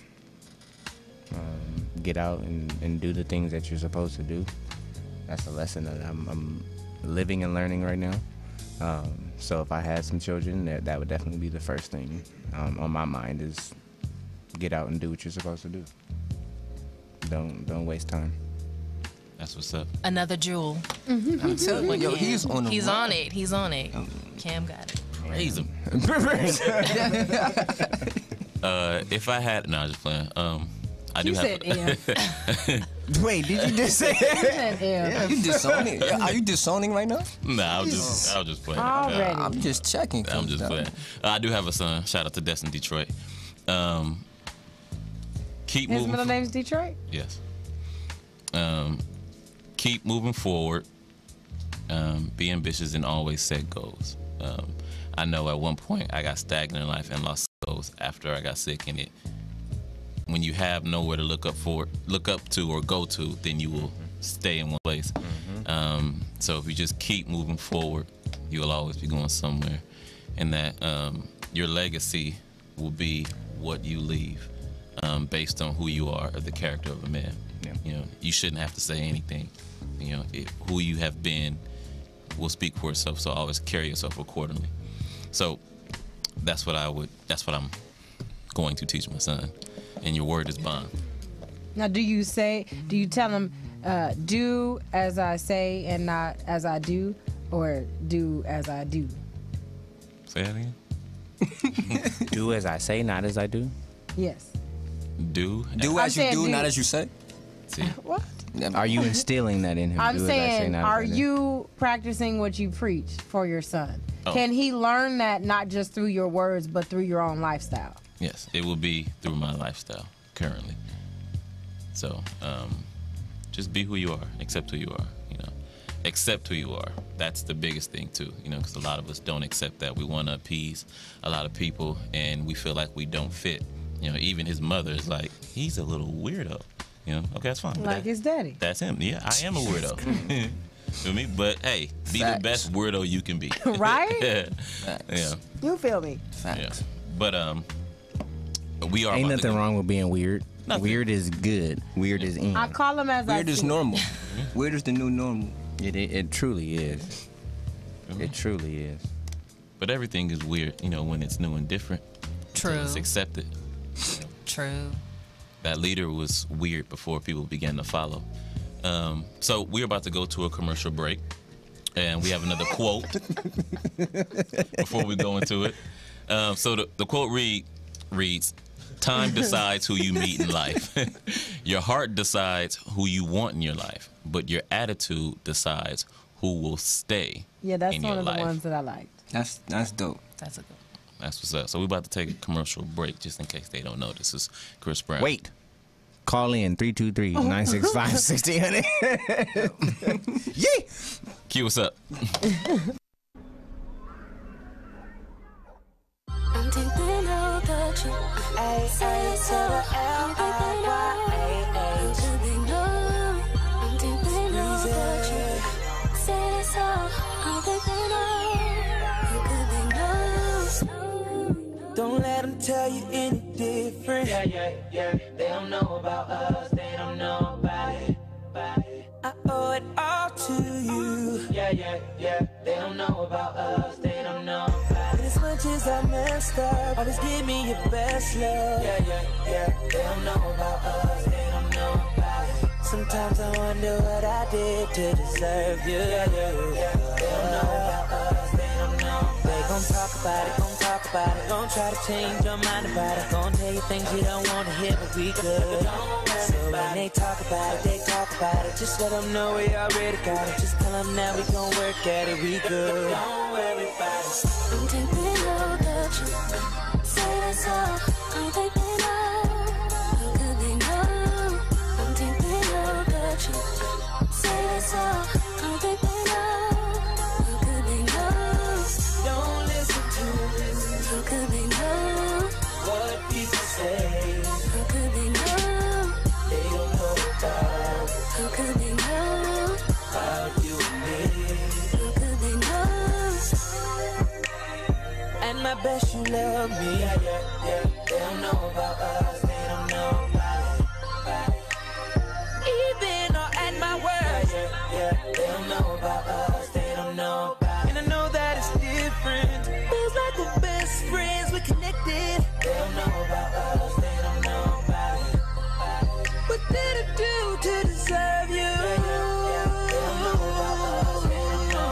[SPEAKER 4] Get out and do the things that you're supposed to do. That's a lesson that I'm living and learning right now. So if I had some children, that would definitely be the first thing on my mind, is get out and do what you're supposed to do. Don't waste time.
[SPEAKER 5] That's what's up.
[SPEAKER 7] Another jewel.
[SPEAKER 10] I'm telling you, yo, he's on the
[SPEAKER 7] He's
[SPEAKER 10] run.
[SPEAKER 7] on it. He's on it. Cam got it.
[SPEAKER 5] Praise him. If I had, no, I'm just playing. I do
[SPEAKER 3] You
[SPEAKER 5] have.
[SPEAKER 3] said
[SPEAKER 4] Wait, did you just say?
[SPEAKER 10] Yeah, you disowning? Are you disowning right now?
[SPEAKER 5] Nah, I was just playing.
[SPEAKER 3] Already.
[SPEAKER 10] I'm just checking.
[SPEAKER 5] I'm just playing. I do have a son. Shout out to Destin Detroit. Keep
[SPEAKER 3] His
[SPEAKER 5] moving.
[SPEAKER 3] middle name's Detroit?
[SPEAKER 5] Yes. Keep moving forward. Be ambitious and always set goals. I know at one point I got stagnant in life and lost goals after I got sick, and when you have nowhere to look up to or go to, then you will stay in one place. So if you just keep moving forward, you will always be going somewhere, and that your legacy will be what you leave, based on who you are or the character of a man.
[SPEAKER 4] Yeah.
[SPEAKER 5] You know, you shouldn't have to say anything. You know, who you have been will speak for itself. So always carry yourself accordingly. So that's what I'm going to teach my son. And your word is bond.
[SPEAKER 3] Now, do you tell him Do as I say and not as I do, or do as I do?
[SPEAKER 5] Say that again.
[SPEAKER 4] Do as I say, not as I do.
[SPEAKER 3] Yes.
[SPEAKER 5] Do
[SPEAKER 10] as you
[SPEAKER 3] saying
[SPEAKER 10] do,
[SPEAKER 3] do.
[SPEAKER 10] not as you say.
[SPEAKER 5] See,
[SPEAKER 3] What?
[SPEAKER 4] Are you instilling that in him?
[SPEAKER 3] I'm
[SPEAKER 4] Do as I say,
[SPEAKER 3] saying,
[SPEAKER 4] not as
[SPEAKER 3] are
[SPEAKER 4] I do?
[SPEAKER 3] you practicing what you preach for your son?
[SPEAKER 5] Oh.
[SPEAKER 3] Can he learn that not just through your words, but through your own lifestyle?
[SPEAKER 5] yes, it will be through my lifestyle currently. So, just be who you are. Accept who you are. You know, accept who you are. That's the biggest thing too. You know, because a lot of us don't accept that. We want to appease a lot of people, and we feel like we don't fit. You know, even his mother is like, he's a little weirdo. You know, okay, that's fine. But
[SPEAKER 3] Like his daddy.
[SPEAKER 5] that's him. Yeah, I am a weirdo. Feel me? But hey, be the
[SPEAKER 10] Facts.
[SPEAKER 5] best weirdo you can be.
[SPEAKER 3] Right?
[SPEAKER 5] Yeah.
[SPEAKER 10] Facts.
[SPEAKER 5] Yeah.
[SPEAKER 3] You feel me?
[SPEAKER 10] Facts.
[SPEAKER 5] Yeah. But we are.
[SPEAKER 4] Ain't
[SPEAKER 5] about to
[SPEAKER 4] nothing
[SPEAKER 5] go-
[SPEAKER 4] wrong with being weird.
[SPEAKER 5] Nothing.
[SPEAKER 4] Weird is good. Weird is in.
[SPEAKER 3] I call him as
[SPEAKER 10] Weird
[SPEAKER 3] I
[SPEAKER 10] is
[SPEAKER 3] see.
[SPEAKER 10] normal. Weird is the new normal.
[SPEAKER 4] It truly is. It truly is.
[SPEAKER 5] But everything is weird, you know, when it's new and different. So
[SPEAKER 7] True.
[SPEAKER 5] it's accepted.
[SPEAKER 7] True.
[SPEAKER 5] That leader was weird before people began to follow. So we're about to go to a commercial break, and we have another quote before we go into it. So the quote reads, "Time decides who you meet in life. Your heart decides who you want in your life, but your attitude decides who will stay
[SPEAKER 3] Yeah, that's
[SPEAKER 5] in
[SPEAKER 3] one
[SPEAKER 5] your
[SPEAKER 3] of the
[SPEAKER 5] life."
[SPEAKER 3] ones that I liked.
[SPEAKER 10] That's dope.
[SPEAKER 7] That's a good one.
[SPEAKER 5] That's what's up. So we're about to take a commercial break just in case they don't know. This is Chris Brown.
[SPEAKER 4] Wait. Call in 323-965-6000. Yee!
[SPEAKER 5] Q, what's up?
[SPEAKER 9] I'm taking all the truth. Say so, L-I-Y-A-A. I'm taking all the truth. Say so, I'm taking all.
[SPEAKER 2] Don't let them tell you any different. Yeah. They don't know about us. They don't know about it. I owe it all to you. Yeah. They don't know about us. They don't know about it. As much as I messed up, always give me your best love. Yeah. They don't know about us. They don't know about it. Sometimes I wonder what I did to deserve you. Yeah. They don't know about us. They don't know. They gon' talk about it. Gon' try to change your mind about it. Gon' tell you things you don't want to hear, but we good. So when they talk about it, just let them know we already got it. Just tell them now we gon' work at it, we good. Don't worry about it.
[SPEAKER 9] I'm taking all the truth. Say that's all. I'm taking all. How could they know? I'm taking all the truth. Say that's all. I'm taking all. How could they know?
[SPEAKER 2] Don't listen to
[SPEAKER 9] How could they know?
[SPEAKER 2] what people say.
[SPEAKER 9] How could they know?
[SPEAKER 2] They don't know about
[SPEAKER 9] How could they know?
[SPEAKER 2] you and me.
[SPEAKER 9] How could they know?
[SPEAKER 2] And I bet you love me. Yeah. They don't know about us. They don't know about it. Even or at my worst. Yeah. They don't know about us. They don't know about it. And I know that it's different. Feels like we're best friends. We're connected. They don't know about us. They don't know about it. What did I do to deserve you? They don't know about us. They don't know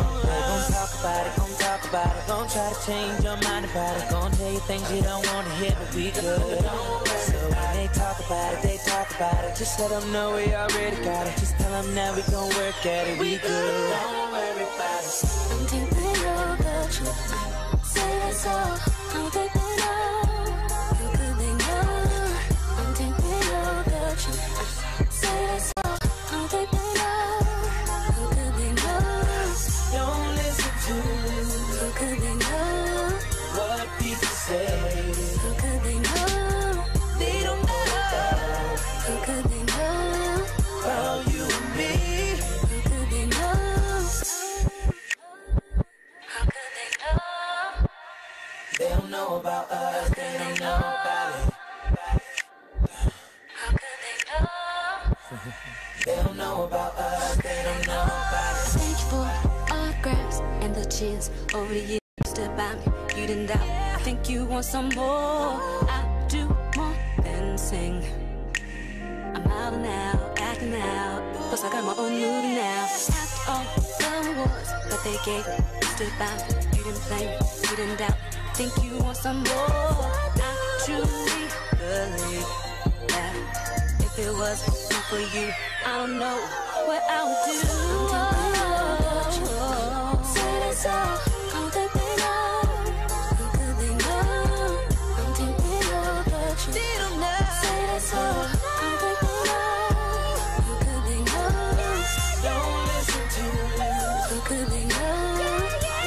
[SPEAKER 2] about it. Gon' talk about it. Gon' try to change your mind about it. Gon' tell you things you don't want to hear, but we good. So when they talk about it, just let them know we already got it. Just tell them now we gon' work at it, we good. Don't worry about it.
[SPEAKER 9] I'm taking all the truth. Say that's all. I'm taking all. How could they know? I'm taking all the truth. Say that's all. I'm taking all. How could they know?
[SPEAKER 2] Don't listen to
[SPEAKER 9] How could they know?
[SPEAKER 2] what people say.
[SPEAKER 9] How could they know?
[SPEAKER 2] They don't know
[SPEAKER 9] How could they know?
[SPEAKER 2] about you and me.
[SPEAKER 9] How could they know? How could they know?
[SPEAKER 2] They don't know about us. They don't know about it.
[SPEAKER 9] How could they know?
[SPEAKER 2] They don't know about us. They don't know about it.
[SPEAKER 9] Thank you for autographs and the cheers over the years. Stood by me, you didn't doubt. I think you want some more. I do more than sing. I'm out and out, acting out. Plus I I got my own move now. After all the awards that they gave me, you stood by me. You didn't play me, you didn't doubt me. Think you want some more? I truly believe that if it wasn't for you, I don't know what I would do. Say that's all. Don't think they know. How could they know? Don't think they know the truth. They don't know. Say that's all. Don't think they know. How could they know? Don't listen to them. How could they know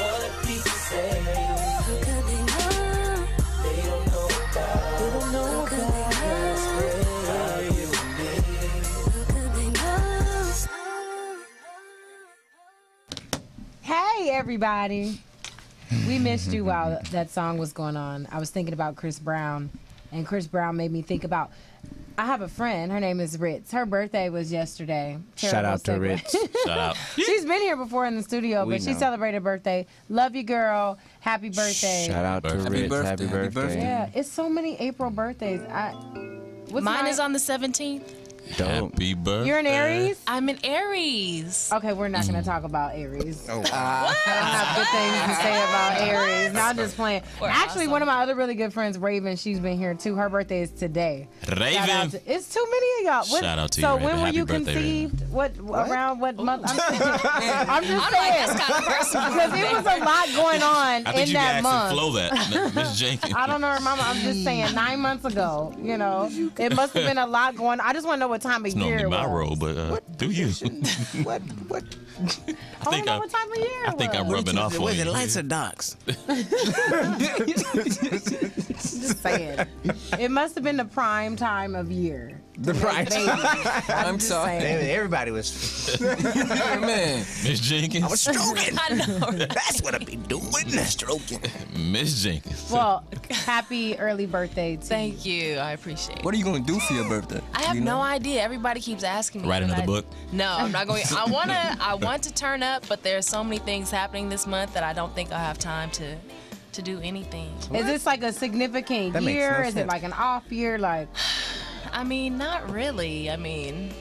[SPEAKER 9] what people say? How could they know? They don't know about. They don't know about. How could they know? You and me. How could they know?
[SPEAKER 3] Hey, everybody. We missed you while that song was going on. I was thinking about Chris Brown, and Chris Brown made me think about. I have a friend. Her name is Ritz. Her birthday was yesterday.
[SPEAKER 4] Shout out to
[SPEAKER 3] segue.
[SPEAKER 4] Ritz.
[SPEAKER 5] Shout out.
[SPEAKER 3] She's been here before in the studio,
[SPEAKER 4] We
[SPEAKER 3] but she
[SPEAKER 4] know.
[SPEAKER 3] celebrated her birthday. Love you, girl. Happy birthday.
[SPEAKER 4] Shout out to
[SPEAKER 5] Happy
[SPEAKER 4] Ritz.
[SPEAKER 10] birthday,
[SPEAKER 4] Happy
[SPEAKER 10] happy
[SPEAKER 4] birthday.
[SPEAKER 10] birthday.
[SPEAKER 3] Yeah, it's so many April birthdays. What's
[SPEAKER 7] Mine is on the 17th.
[SPEAKER 4] Dope.
[SPEAKER 5] Happy birthday.
[SPEAKER 3] You're an Aries?
[SPEAKER 7] I'm an Aries.
[SPEAKER 3] Okay, we're not going to talk about Aries.
[SPEAKER 4] Oh.
[SPEAKER 3] I don't have good things to say about Aries. No, I'm just playing.
[SPEAKER 7] We're
[SPEAKER 3] Actually,
[SPEAKER 7] awesome.
[SPEAKER 3] one of my other really good friends, Raven, she's been here too. Her birthday is today. Shout out
[SPEAKER 5] Raven.
[SPEAKER 3] to- it's too many of y'all.
[SPEAKER 5] Shout out to
[SPEAKER 3] so
[SPEAKER 5] you, Raven.
[SPEAKER 3] when were
[SPEAKER 5] Happy
[SPEAKER 3] you
[SPEAKER 5] birthday,
[SPEAKER 3] conceived? What around what month? I'm just
[SPEAKER 7] I'm like, that's kind of personal.
[SPEAKER 3] because it was a lot going on
[SPEAKER 5] I think
[SPEAKER 3] in
[SPEAKER 5] you
[SPEAKER 3] that
[SPEAKER 5] can
[SPEAKER 3] month.
[SPEAKER 5] Flow that, Miss Jenkins.
[SPEAKER 3] I don't know, Mama. I'm just saying, 9 months ago. You know, it must have been a lot going. I just want to know what time of
[SPEAKER 5] It's
[SPEAKER 3] year
[SPEAKER 5] normally
[SPEAKER 3] it
[SPEAKER 5] my
[SPEAKER 3] was.
[SPEAKER 5] role, but do you?
[SPEAKER 4] What?
[SPEAKER 3] I want to know what time of year
[SPEAKER 5] I
[SPEAKER 3] it
[SPEAKER 5] think
[SPEAKER 3] was.
[SPEAKER 5] I'm rubbing off on
[SPEAKER 4] Was it
[SPEAKER 5] you.
[SPEAKER 4] lights or darks?
[SPEAKER 3] Just saying. It must have been the prime time of year.
[SPEAKER 4] The price.
[SPEAKER 10] I'm
[SPEAKER 3] just
[SPEAKER 10] sorry.
[SPEAKER 3] saying.
[SPEAKER 4] Everybody was.
[SPEAKER 10] Man.
[SPEAKER 5] Miss Jenkins.
[SPEAKER 4] I was stroking.
[SPEAKER 7] I know.
[SPEAKER 4] That's what I be doing. Stroking.
[SPEAKER 5] Miss Jenkins.
[SPEAKER 3] Well, happy early birthday to
[SPEAKER 7] Thank you. I appreciate it.
[SPEAKER 10] What are you gonna do for your birthday?
[SPEAKER 7] I have
[SPEAKER 10] You know?
[SPEAKER 7] no idea. Everybody keeps asking me.
[SPEAKER 5] Write
[SPEAKER 7] but
[SPEAKER 5] another book?
[SPEAKER 7] No, I'm not going. I want to turn up, but there's so many things happening this month that I don't think I'll have time to do anything.
[SPEAKER 3] Is this like a significant
[SPEAKER 4] That makes
[SPEAKER 3] year?
[SPEAKER 4] no
[SPEAKER 3] Is it
[SPEAKER 4] sense.
[SPEAKER 3] like an off year? Like,
[SPEAKER 7] I mean, not really. I mean,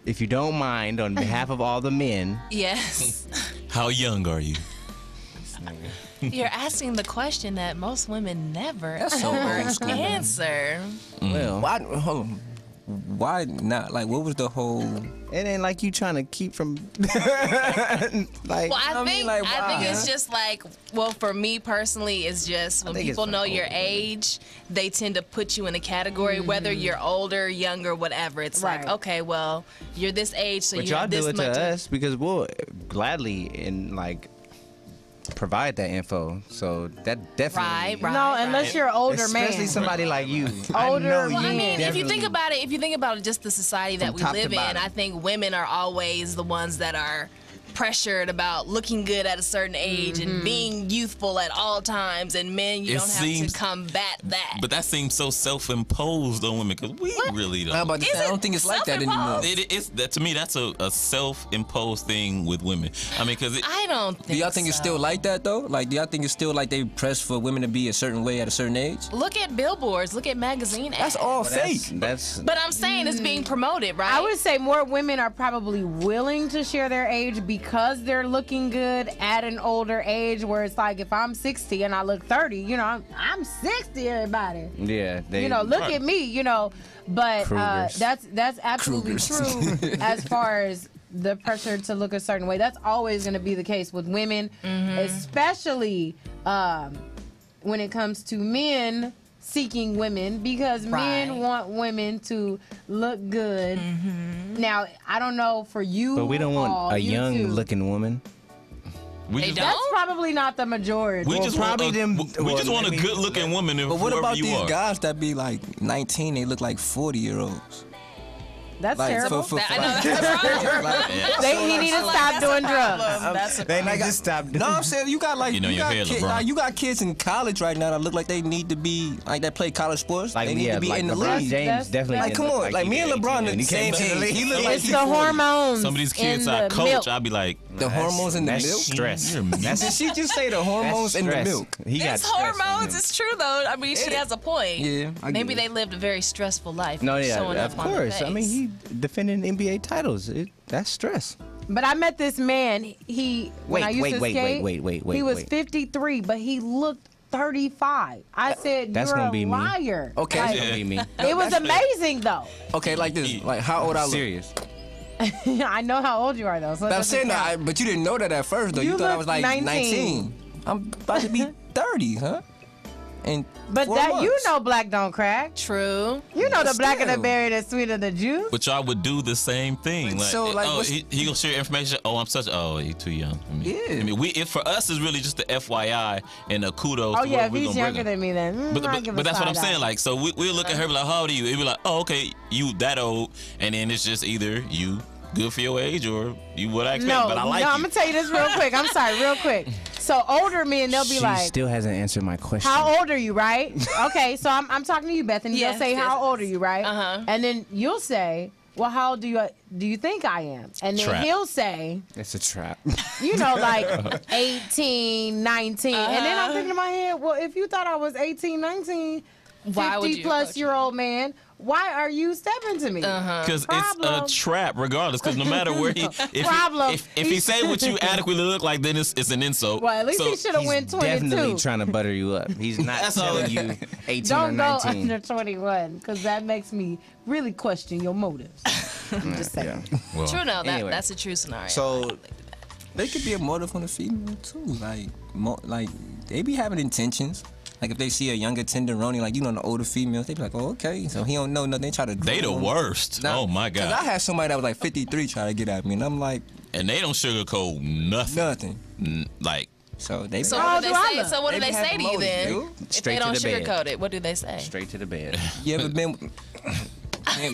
[SPEAKER 4] If you don't mind, on behalf of all the men,
[SPEAKER 7] yes.
[SPEAKER 5] How young are you?
[SPEAKER 7] You're asking the question that most women never
[SPEAKER 10] That's so old school.
[SPEAKER 7] answer.
[SPEAKER 4] well,
[SPEAKER 10] Why? Hold on. Why not? Like, what was the whole?
[SPEAKER 4] it ain't like you trying to keep from. like,
[SPEAKER 7] Well, I
[SPEAKER 10] I mean,
[SPEAKER 7] think
[SPEAKER 10] like,
[SPEAKER 7] I think
[SPEAKER 10] why?
[SPEAKER 7] it's just like, well, for me personally, it's just when
[SPEAKER 4] think it's
[SPEAKER 7] people
[SPEAKER 4] for
[SPEAKER 7] know
[SPEAKER 4] the
[SPEAKER 7] your
[SPEAKER 4] older
[SPEAKER 7] age, they tend to put you in a category, whether you're older, younger, whatever. It's like,
[SPEAKER 3] Right.
[SPEAKER 7] okay, well, you're this age, so
[SPEAKER 4] but
[SPEAKER 7] you
[SPEAKER 4] y'all
[SPEAKER 7] have
[SPEAKER 4] do
[SPEAKER 7] this
[SPEAKER 4] it to
[SPEAKER 7] much.
[SPEAKER 4] us because we'll gladly provide that info. So that definitely.
[SPEAKER 7] Right.
[SPEAKER 3] no, unless you're an older
[SPEAKER 4] Especially
[SPEAKER 3] man.
[SPEAKER 4] somebody like you.
[SPEAKER 3] Older
[SPEAKER 4] I know
[SPEAKER 3] Well,
[SPEAKER 4] you
[SPEAKER 3] I
[SPEAKER 7] I mean, if you think
[SPEAKER 4] definitely-
[SPEAKER 7] about it, just the society that
[SPEAKER 4] From
[SPEAKER 7] we
[SPEAKER 4] top to
[SPEAKER 7] live in,
[SPEAKER 4] bottom.
[SPEAKER 7] I think women are always the ones that are pressured about looking good at a certain age and being youthful at all times, and men, you
[SPEAKER 5] It
[SPEAKER 7] don't have
[SPEAKER 5] seems-
[SPEAKER 7] to combat that.
[SPEAKER 5] But that seems so self-imposed on women because we really don't.
[SPEAKER 10] I'm about to say, I don't think it's like that anymore.
[SPEAKER 5] It's that to me. That's a self-imposed thing with women. I mean, because
[SPEAKER 7] I don't think
[SPEAKER 10] Do y'all think it's
[SPEAKER 7] so.
[SPEAKER 10] still like that though? Like, do y'all think it's still like they press for women to be a certain way at a certain age?
[SPEAKER 7] Look at billboards, look at magazine ads.
[SPEAKER 10] That's all fake.
[SPEAKER 4] That's
[SPEAKER 7] But I'm saying it's being promoted, right?
[SPEAKER 3] I would say more women are probably willing to share their age because they're looking good at an older age. Where it's like, if I'm 60 and I look 30, you know, I'm 60. Everybody,
[SPEAKER 4] yeah. They,
[SPEAKER 3] you know, look at me, you know. But
[SPEAKER 4] Krugers.
[SPEAKER 3] that's absolutely
[SPEAKER 10] Krugers.
[SPEAKER 3] true as far as the pressure to look a certain way. That's always going to be the case with women, especially when it comes to men seeking women, because men
[SPEAKER 7] Right.
[SPEAKER 3] want women to look good. Now, I don't know for you,
[SPEAKER 4] But we don't want
[SPEAKER 3] all,
[SPEAKER 4] a
[SPEAKER 3] you
[SPEAKER 4] young
[SPEAKER 3] two.
[SPEAKER 4] looking woman.
[SPEAKER 5] we
[SPEAKER 7] They
[SPEAKER 5] just,
[SPEAKER 7] don't?
[SPEAKER 3] That's probably not the majority.
[SPEAKER 5] we just want
[SPEAKER 4] probably
[SPEAKER 5] a,
[SPEAKER 4] them-
[SPEAKER 5] we
[SPEAKER 4] well,
[SPEAKER 5] just want
[SPEAKER 4] let
[SPEAKER 5] a
[SPEAKER 4] me-
[SPEAKER 5] good-looking woman.
[SPEAKER 10] But what
[SPEAKER 5] whoever
[SPEAKER 10] about
[SPEAKER 5] you
[SPEAKER 10] these
[SPEAKER 5] are.
[SPEAKER 10] guys that be like 19? They look like 40-year-olds.
[SPEAKER 3] That's
[SPEAKER 10] Like,
[SPEAKER 3] terrible.
[SPEAKER 7] I know that's a problem.
[SPEAKER 3] He need to stop doing drugs.
[SPEAKER 7] That's a
[SPEAKER 4] They need to stop.
[SPEAKER 10] No, I'm saying you got like
[SPEAKER 5] You know
[SPEAKER 10] you
[SPEAKER 5] your
[SPEAKER 10] got
[SPEAKER 5] hair,
[SPEAKER 10] kids,
[SPEAKER 5] LeBron.
[SPEAKER 10] like, you got kids in college right now that look like they need to be like that play college sports.
[SPEAKER 4] Like,
[SPEAKER 10] they need
[SPEAKER 4] yeah,
[SPEAKER 10] to be
[SPEAKER 4] like
[SPEAKER 10] in the
[SPEAKER 4] LeBron
[SPEAKER 10] league.
[SPEAKER 4] James
[SPEAKER 3] That's-
[SPEAKER 4] definitely.
[SPEAKER 10] Like,
[SPEAKER 4] didn't
[SPEAKER 10] come
[SPEAKER 4] look
[SPEAKER 10] on, like
[SPEAKER 4] he
[SPEAKER 10] me and
[SPEAKER 4] did
[SPEAKER 10] LeBron
[SPEAKER 4] 18
[SPEAKER 10] the
[SPEAKER 4] when he
[SPEAKER 10] same
[SPEAKER 4] came to the
[SPEAKER 10] age.
[SPEAKER 4] league.
[SPEAKER 10] He look like
[SPEAKER 3] It's
[SPEAKER 10] he's
[SPEAKER 3] the
[SPEAKER 10] 40.
[SPEAKER 3] hormones.
[SPEAKER 5] Some of these kids
[SPEAKER 3] in
[SPEAKER 5] I
[SPEAKER 3] the
[SPEAKER 5] coach,
[SPEAKER 3] milk.
[SPEAKER 5] I'll be like,
[SPEAKER 10] The hormones in the
[SPEAKER 4] that's
[SPEAKER 10] milk?
[SPEAKER 4] Stress.
[SPEAKER 10] Did she just say the hormones in the
[SPEAKER 4] stress.
[SPEAKER 10] milk?
[SPEAKER 4] He got
[SPEAKER 7] It's
[SPEAKER 4] stress on
[SPEAKER 7] hormones.
[SPEAKER 4] him.
[SPEAKER 7] It's true though. I mean, she has a point.
[SPEAKER 10] Yeah, I
[SPEAKER 7] Maybe
[SPEAKER 10] get
[SPEAKER 7] they
[SPEAKER 10] it.
[SPEAKER 7] lived a very stressful life.
[SPEAKER 4] No, yeah,
[SPEAKER 7] showing
[SPEAKER 4] of
[SPEAKER 7] up on the
[SPEAKER 4] course. I mean,
[SPEAKER 7] face.
[SPEAKER 4] he defending NBA titles. That's stress.
[SPEAKER 3] But I met this man. When I used to skate,
[SPEAKER 4] wait.
[SPEAKER 3] He was 53, but he looked 35. I said,
[SPEAKER 4] That's
[SPEAKER 3] "You're
[SPEAKER 4] gonna
[SPEAKER 3] a
[SPEAKER 4] be me.
[SPEAKER 3] liar."
[SPEAKER 10] Okay.
[SPEAKER 3] Like,
[SPEAKER 4] That's gonna be me.
[SPEAKER 3] it was amazing though.
[SPEAKER 10] Okay, like this. Like, how old I look?
[SPEAKER 4] Serious.
[SPEAKER 3] I know how old you are though. So
[SPEAKER 10] I'm saying that, but you didn't know that at first, though. You thought I was like 19. I'm about to be 30, huh? And
[SPEAKER 3] But
[SPEAKER 10] 4
[SPEAKER 3] that
[SPEAKER 10] months.
[SPEAKER 3] you know, black don't crack.
[SPEAKER 7] True.
[SPEAKER 3] You know, the blacker the
[SPEAKER 10] Still.
[SPEAKER 3] berry, the sweeter the juice.
[SPEAKER 5] But y'all would do the same thing. Like,
[SPEAKER 10] So, like,
[SPEAKER 5] oh,
[SPEAKER 10] what's-
[SPEAKER 5] he gonna share information. Oh, he too young. I mean,
[SPEAKER 10] Yeah.
[SPEAKER 5] I mean, it for us is really just the FYI and a kudos.
[SPEAKER 3] Oh
[SPEAKER 5] to
[SPEAKER 3] yeah,
[SPEAKER 5] what
[SPEAKER 3] if
[SPEAKER 5] we
[SPEAKER 3] he's
[SPEAKER 5] gonna
[SPEAKER 3] younger
[SPEAKER 5] bring
[SPEAKER 3] than me, then
[SPEAKER 5] But that's what I'm saying. Like, so we'll look at her, be like, how old are you? It'd be like, oh, okay, you that old, and then it's just either you good for your age or you what I expect.
[SPEAKER 3] No,
[SPEAKER 5] but I like
[SPEAKER 3] no,
[SPEAKER 5] you.
[SPEAKER 3] I'm gonna tell you this real quick. I'm sorry, real quick. So older men, they'll be
[SPEAKER 4] She
[SPEAKER 3] like,
[SPEAKER 4] still hasn't answered my question.
[SPEAKER 3] "How old are you?" Right? Okay, so I'm talking to you, Bethany.
[SPEAKER 7] Yes,
[SPEAKER 3] They'll say,
[SPEAKER 7] yes.
[SPEAKER 3] "How old are you?" Right?
[SPEAKER 7] Uh-huh.
[SPEAKER 3] And then you'll say, "Well, how old do you think I am?" And then
[SPEAKER 5] Trap.
[SPEAKER 3] he'll say,
[SPEAKER 4] It's a trap.
[SPEAKER 3] you know, like 18, 19. And then I'm thinking in my head, well, if you thought I was 18, 19,
[SPEAKER 7] Why would
[SPEAKER 3] 50
[SPEAKER 7] you
[SPEAKER 3] plus
[SPEAKER 7] approach
[SPEAKER 3] year old man, why are you stepping to me?
[SPEAKER 5] Because it's
[SPEAKER 3] Problem.
[SPEAKER 5] a trap, regardless. Because no matter where
[SPEAKER 3] Problem.
[SPEAKER 5] if he say what you adequately look like, then it's an insult.
[SPEAKER 3] Well, at least
[SPEAKER 5] So-
[SPEAKER 3] he should have went 22.
[SPEAKER 4] Definitely trying to butter you up. He's not
[SPEAKER 5] That's all
[SPEAKER 4] telling
[SPEAKER 5] it
[SPEAKER 4] you 18
[SPEAKER 3] Don't
[SPEAKER 4] or
[SPEAKER 3] go
[SPEAKER 4] 19.
[SPEAKER 3] under 21, because that makes me really question your motives. I'm just saying.
[SPEAKER 4] Yeah.
[SPEAKER 5] Well,
[SPEAKER 7] True, no,
[SPEAKER 4] Anyway.
[SPEAKER 7] that's a true scenario.
[SPEAKER 10] So they could be a motive on the female too. Like they be having intentions. Like if they see a younger tenderoni, like the older females, they be like, oh okay, so he don't know nothing. They try to.
[SPEAKER 5] They the
[SPEAKER 10] groom him.
[SPEAKER 5] worst.
[SPEAKER 10] Now,
[SPEAKER 5] Oh my
[SPEAKER 10] 'cause
[SPEAKER 5] God.
[SPEAKER 10] I had somebody that was like 53 trying to get at me, and I'm like,
[SPEAKER 5] And they don't sugarcoat nothing.
[SPEAKER 10] nothing.
[SPEAKER 5] Like,
[SPEAKER 10] So they.
[SPEAKER 7] So
[SPEAKER 3] How
[SPEAKER 7] what do
[SPEAKER 3] do
[SPEAKER 7] they
[SPEAKER 3] I
[SPEAKER 7] say?
[SPEAKER 3] look?
[SPEAKER 7] So what do
[SPEAKER 10] They
[SPEAKER 7] they
[SPEAKER 10] be
[SPEAKER 7] say
[SPEAKER 10] having
[SPEAKER 7] to you
[SPEAKER 10] motives,
[SPEAKER 7] then?
[SPEAKER 10] dude.
[SPEAKER 7] If
[SPEAKER 4] Straight
[SPEAKER 7] they
[SPEAKER 4] to
[SPEAKER 7] don't
[SPEAKER 4] the bed.
[SPEAKER 7] sugarcoat it, what do they say?
[SPEAKER 4] Straight to the bed.
[SPEAKER 10] You ever been?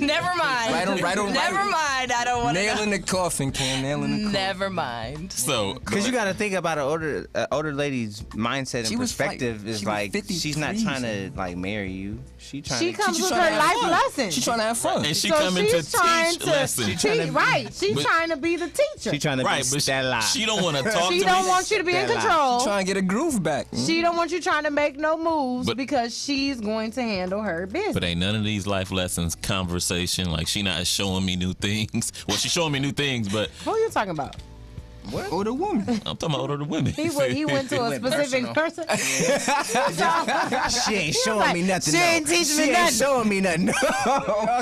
[SPEAKER 7] Never mind.
[SPEAKER 10] Right on.
[SPEAKER 7] Never mind. I don't want to
[SPEAKER 10] Nail
[SPEAKER 7] know.
[SPEAKER 10] in the coffin, Cam. Nail in the coffin.
[SPEAKER 7] Never mind.
[SPEAKER 5] so.
[SPEAKER 4] Because you got to think about an older lady's mindset and
[SPEAKER 10] She was
[SPEAKER 4] perspective
[SPEAKER 10] like-
[SPEAKER 4] is
[SPEAKER 10] she was
[SPEAKER 4] like
[SPEAKER 10] 53,
[SPEAKER 4] she's not trying to like marry you. She
[SPEAKER 3] Comes with
[SPEAKER 10] trying
[SPEAKER 3] her
[SPEAKER 10] to have
[SPEAKER 3] life
[SPEAKER 10] fun.
[SPEAKER 3] lessons.
[SPEAKER 10] She's trying to have fun.
[SPEAKER 5] And she
[SPEAKER 3] So
[SPEAKER 5] coming to
[SPEAKER 3] she's trying
[SPEAKER 5] teach
[SPEAKER 3] to
[SPEAKER 5] lessons.
[SPEAKER 3] teach, right? She's
[SPEAKER 5] But-
[SPEAKER 3] trying to be the teacher.
[SPEAKER 4] She trying to
[SPEAKER 5] Right,
[SPEAKER 4] be
[SPEAKER 5] but
[SPEAKER 4] Stella.
[SPEAKER 5] she don't want to talk
[SPEAKER 3] She
[SPEAKER 5] to
[SPEAKER 3] don't
[SPEAKER 5] me.
[SPEAKER 3] want you to be in
[SPEAKER 4] Stella.
[SPEAKER 3] control.
[SPEAKER 10] Trying to get a groove back.
[SPEAKER 3] She don't want you trying to make no moves
[SPEAKER 5] But-
[SPEAKER 3] because she's going to handle her business.
[SPEAKER 5] But ain't none of these life lessons conversation. Like, she not showing me new things. Well, she's showing me new things, but
[SPEAKER 3] Who are you talking about?
[SPEAKER 10] What? Older woman.
[SPEAKER 5] I'm talking about older women.
[SPEAKER 3] He went to a
[SPEAKER 4] went
[SPEAKER 3] specific person.
[SPEAKER 4] She ain't showing
[SPEAKER 3] like,
[SPEAKER 4] me nothing.
[SPEAKER 3] she
[SPEAKER 4] though.
[SPEAKER 3] ain't teaching me
[SPEAKER 4] She
[SPEAKER 3] nothing.
[SPEAKER 4] ain't showing me nothing.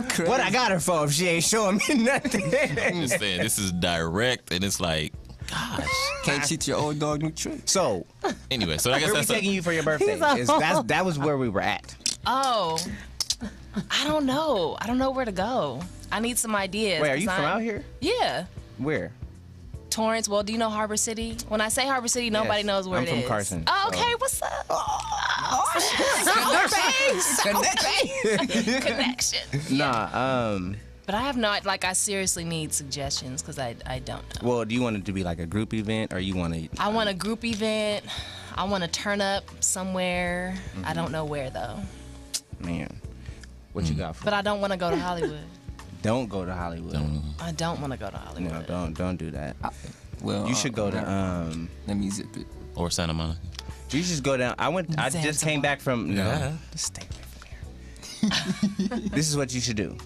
[SPEAKER 10] crazy.
[SPEAKER 4] What I got her for if she ain't showing me nothing?
[SPEAKER 5] I'm just saying, this is direct, and it's like, gosh.
[SPEAKER 10] Can't teach your old dog new tricks.
[SPEAKER 4] So,
[SPEAKER 5] Anyway, so I guess
[SPEAKER 4] where we
[SPEAKER 5] that's
[SPEAKER 4] taking you for your birthday?
[SPEAKER 3] He's a-
[SPEAKER 4] That was where we were at.
[SPEAKER 7] Oh, I don't know. I don't know where to go. I need some ideas.
[SPEAKER 4] Wait, are you
[SPEAKER 7] 'cause
[SPEAKER 4] from
[SPEAKER 7] I'm-
[SPEAKER 4] out here?
[SPEAKER 7] Yeah.
[SPEAKER 4] Where?
[SPEAKER 7] Torrance. Well, do you know Harbor City? When I say Harbor City, nobody
[SPEAKER 4] Yes,
[SPEAKER 7] knows where
[SPEAKER 4] I'm
[SPEAKER 7] it
[SPEAKER 4] from
[SPEAKER 7] is.
[SPEAKER 4] Carson,
[SPEAKER 7] Oh,
[SPEAKER 4] so-
[SPEAKER 7] okay. What's up? Connection.
[SPEAKER 4] Nah.
[SPEAKER 7] But I have not, like, I seriously need suggestions because I don't know.
[SPEAKER 4] Well, do you want it to be like a group event, or you want to?
[SPEAKER 7] I want a group event. I want to turn up somewhere. I don't know where, though.
[SPEAKER 4] Man, what you got for?
[SPEAKER 7] But I don't want to go to Hollywood.
[SPEAKER 4] Don't go to Hollywood.
[SPEAKER 7] I don't want to go to
[SPEAKER 4] No,
[SPEAKER 7] Hollywood.
[SPEAKER 4] don't do that.
[SPEAKER 10] Well,
[SPEAKER 4] You should go to
[SPEAKER 10] Let me zip it.
[SPEAKER 5] Or Santa Monica.
[SPEAKER 4] You just go down. I just came back from. No,
[SPEAKER 5] Yeah.
[SPEAKER 4] stay away from here. This is what you should do.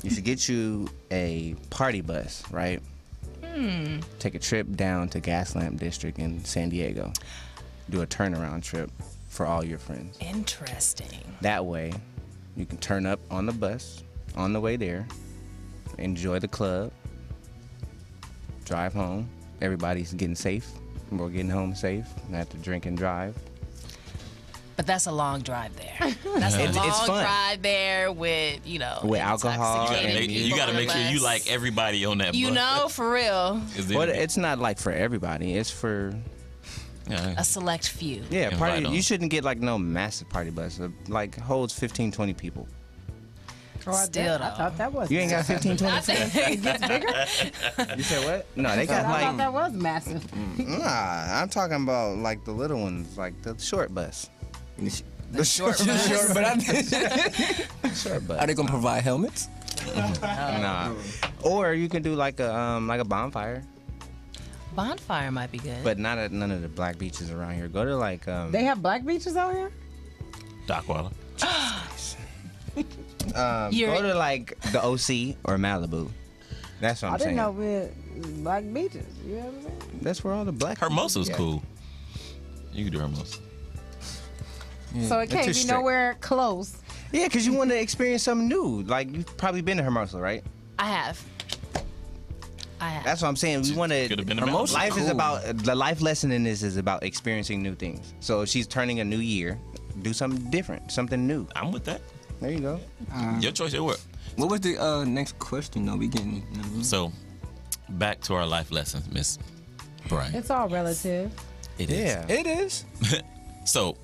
[SPEAKER 4] You should get you a party bus, right? Take a trip down to Gaslamp District in San Diego. Do a turnaround trip for all your friends.
[SPEAKER 7] Interesting.
[SPEAKER 4] That way, you can turn up on the bus on the way there, enjoy the club, drive home. Everybody's getting safe. We're getting home safe. Not have to drink and drive.
[SPEAKER 7] But that's a long drive there. That's a
[SPEAKER 4] It's
[SPEAKER 7] long
[SPEAKER 4] fun.
[SPEAKER 7] drive there with,
[SPEAKER 4] With alcohol
[SPEAKER 7] intoxicated
[SPEAKER 4] and
[SPEAKER 7] people
[SPEAKER 5] You got to
[SPEAKER 7] on the
[SPEAKER 5] make sure you
[SPEAKER 7] bus.
[SPEAKER 5] like everybody on that
[SPEAKER 7] You
[SPEAKER 5] bus.
[SPEAKER 7] know, for real.
[SPEAKER 5] Is there-
[SPEAKER 4] But it's not like for everybody. It's for
[SPEAKER 5] yeah.
[SPEAKER 7] A select few.
[SPEAKER 4] yeah,
[SPEAKER 5] Invite
[SPEAKER 4] party.
[SPEAKER 5] them.
[SPEAKER 4] You shouldn't get like no massive party bus. Like holds 15, 20 people.
[SPEAKER 7] Still,
[SPEAKER 3] I
[SPEAKER 7] though.
[SPEAKER 3] thought that was.
[SPEAKER 4] You ain't got 15, 20 people.
[SPEAKER 3] It gets bigger.
[SPEAKER 4] You said what? No, they got
[SPEAKER 3] I thought
[SPEAKER 4] like.
[SPEAKER 3] that was massive.
[SPEAKER 4] Nah, I'm talking about like the little ones, like the short bus.
[SPEAKER 10] The short, short, but
[SPEAKER 4] Short bus.
[SPEAKER 10] are they gonna provide helmets?
[SPEAKER 4] Nah. Or you can do like a bonfire.
[SPEAKER 7] Bonfire might be good.
[SPEAKER 4] but not at none of the black beaches around here. Go to like
[SPEAKER 3] They have black beaches out here?
[SPEAKER 5] Dockweiler.
[SPEAKER 4] go to like the OC or Malibu. That's what I'm
[SPEAKER 3] I didn't
[SPEAKER 4] saying.
[SPEAKER 3] know we had black beaches. You know what I'm saying?
[SPEAKER 4] That's where all the black.
[SPEAKER 5] Hermosa's
[SPEAKER 4] yeah.
[SPEAKER 5] cool. You can do Hermosa.
[SPEAKER 10] Yeah.
[SPEAKER 3] So it can't
[SPEAKER 4] too
[SPEAKER 3] be
[SPEAKER 4] strict.
[SPEAKER 3] nowhere close.
[SPEAKER 4] Yeah, because you want to experience something new. Like you've probably been to Hermosa, right?
[SPEAKER 7] I have.
[SPEAKER 4] That's what I'm saying. We want to.
[SPEAKER 5] Could have been to
[SPEAKER 10] Hermosa.
[SPEAKER 5] Malibu.
[SPEAKER 4] Life is
[SPEAKER 10] Cool.
[SPEAKER 4] about the life lesson in this is about experiencing new things. So if she's turning a new year, do something different, something new.
[SPEAKER 5] I'm with that.
[SPEAKER 4] There you go.
[SPEAKER 5] Your choice. It worked.
[SPEAKER 10] What was the next question? though? We getting.
[SPEAKER 5] So, back to our life lessons, Miss Bryant.
[SPEAKER 3] It's all relative.
[SPEAKER 5] It is.
[SPEAKER 4] Yeah.
[SPEAKER 10] It is.
[SPEAKER 5] So,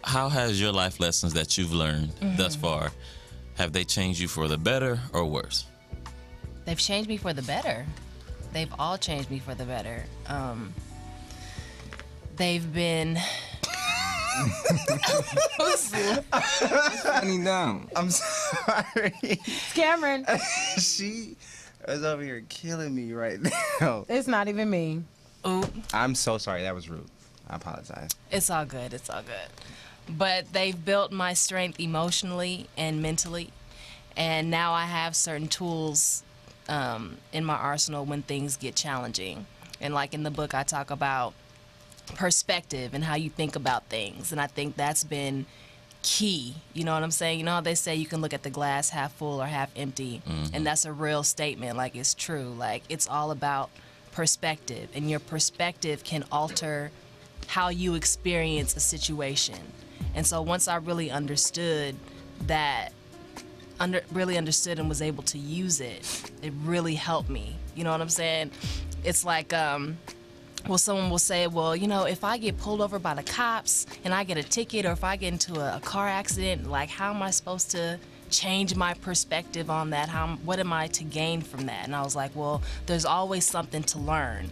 [SPEAKER 5] how has your life lessons that you've learned thus far, have they changed you for the better or worse?
[SPEAKER 7] They've changed me for the better. They've all changed me for the better. They've been.
[SPEAKER 10] Funny now.
[SPEAKER 4] I'm sorry.
[SPEAKER 3] It's Cameron.
[SPEAKER 4] She is over here killing me right now.
[SPEAKER 3] It's not even me.
[SPEAKER 7] Ooh,
[SPEAKER 4] I'm so sorry. That was rude. I apologize.
[SPEAKER 7] it's all good. It's all good. But they've built my strength emotionally and mentally, and now I have certain tools in my arsenal when things get challenging. And like in the book, I talk about perspective and how you think about things, and I think that's been key. You know what I'm saying? You know how they say you can look at the glass half full or half empty, and that's a real statement. Like, it's true. Like, it's all about perspective, and your perspective can alter how you experience a situation. And so once I really understood that, really understood and was able to use it, it really helped me. You know what I'm saying? It's like, well, someone will say, well, you know, if I get pulled over by the cops and I get a ticket, or if I get into a car accident, like, how am I supposed to change my perspective on that? What am I to gain from that? And I was like, well, there's always something to learn.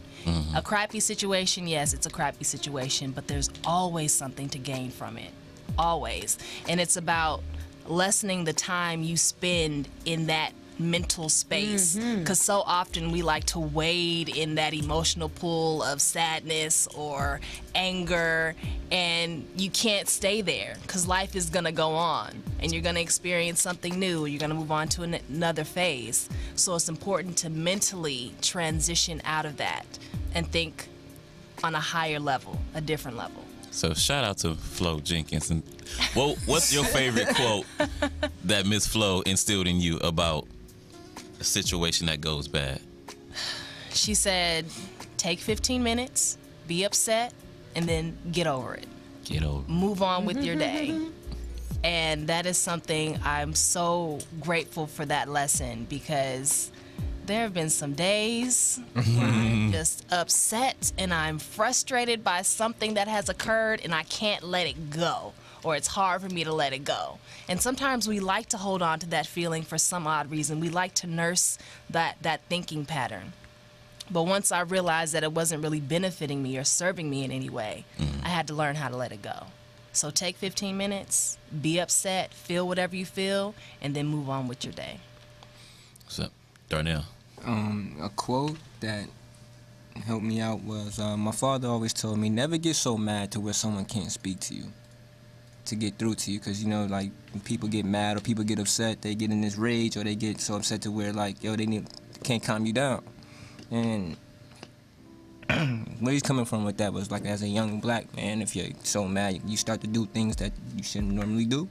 [SPEAKER 7] A crappy situation, yes, it's a crappy situation, but there's always something to gain from it. Always. And it's about lessening the time you spend in that mental space, because so often we like to wade in that emotional pool of sadness or anger, and you can't stay there because life is going to go on and you're going to experience something new. You're going to move on to another phase. So it's important to mentally transition out of that and think on a higher level, a different level.
[SPEAKER 5] So shout out to Flo Jenkins. And what's your favorite quote that Miss Flo instilled in you about a situation that goes bad?
[SPEAKER 7] She said, take 15 minutes, be upset, and then get over it.
[SPEAKER 5] Get over.
[SPEAKER 7] Move on with your day. And that is something I'm so grateful for, that lesson, because there have been some days where I'm just upset and I'm frustrated by something that has occurred and I can't let it go, or it's hard for me to let it go. And sometimes we like to hold on to that feeling for some odd reason. We like to nurse that thinking pattern. But once I realized that it wasn't really benefiting me or serving me in any way, I had to learn how to let it go. So take 15 minutes, be upset, feel whatever you feel, and then move on with your day.
[SPEAKER 5] What's up, Darnell?
[SPEAKER 10] A quote that helped me out was, my father always told me, never get so mad to where someone can't speak to you, to get through to you. Because, you know, like, when people get mad or people get upset, they get in this rage, or they get so upset to where, like, yo, can't calm you down. And where he's coming from with that was, like, as a young black man, if you're so mad, you start to do things that you shouldn't normally do.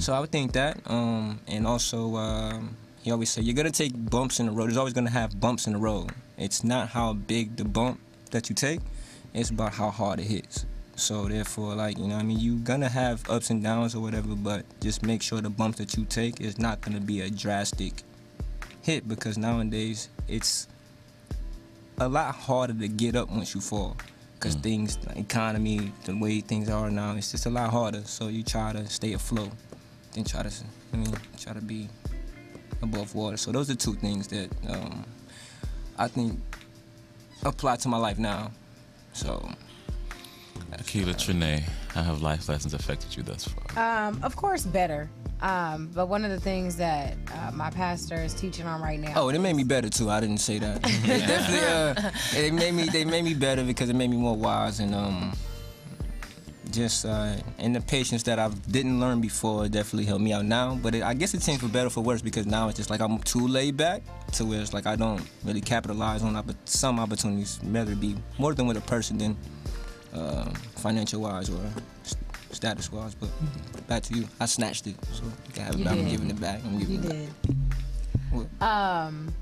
[SPEAKER 10] So I would think that. And also, he always said, you're going to take bumps in the road. There's always going to have bumps in the road. It's not how big the bump that you take, it's about how hard it hits. So therefore, like, you know what I mean, you're going to have ups and downs or whatever, but just make sure the bumps that you take is not going to be a drastic hit, because nowadays it's a lot harder to get up once you fall, because things, the economy, the way things are now, it's just a lot harder. So you try to stay afloat, then try to be above water. So those are two things that I think apply to my life now. So
[SPEAKER 5] Akila Trinae, how have life lessons affected you thus far?
[SPEAKER 3] Of course, better. But one of the things that my pastor is teaching on right now.
[SPEAKER 10] Oh, and it made me better too. I didn't say that. It definitely, they made me better because it made me more wise and and the patience that I didn't learn before definitely helped me out now. But I guess it changed for better or for worse because now it's just like I'm too laid back to where it's like I don't really capitalize on some opportunities, whether it be more than with a person than financial wise or status wise. But back to you. I snatched it, so you can have it back. I'm giving it back. I'm giving it back.
[SPEAKER 3] You did.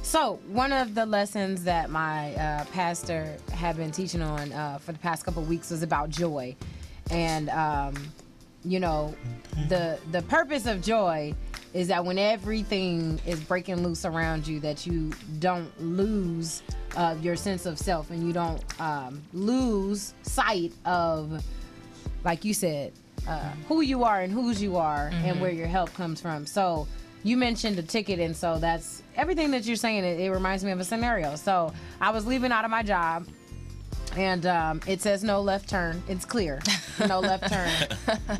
[SPEAKER 3] So one of the lessons that my pastor had been teaching on for the past couple of weeks was about joy, and you know, the purpose of joy is that when everything is breaking loose around you, that you don't lose your sense of self, and you don't lose sight of, like you said, who you are and whose you are, and where your help comes from. So you mentioned a ticket, and so that's everything that you're saying. It reminds me of a scenario. So I was leaving out of my job, and it says no left turn. It's clear, no left turn.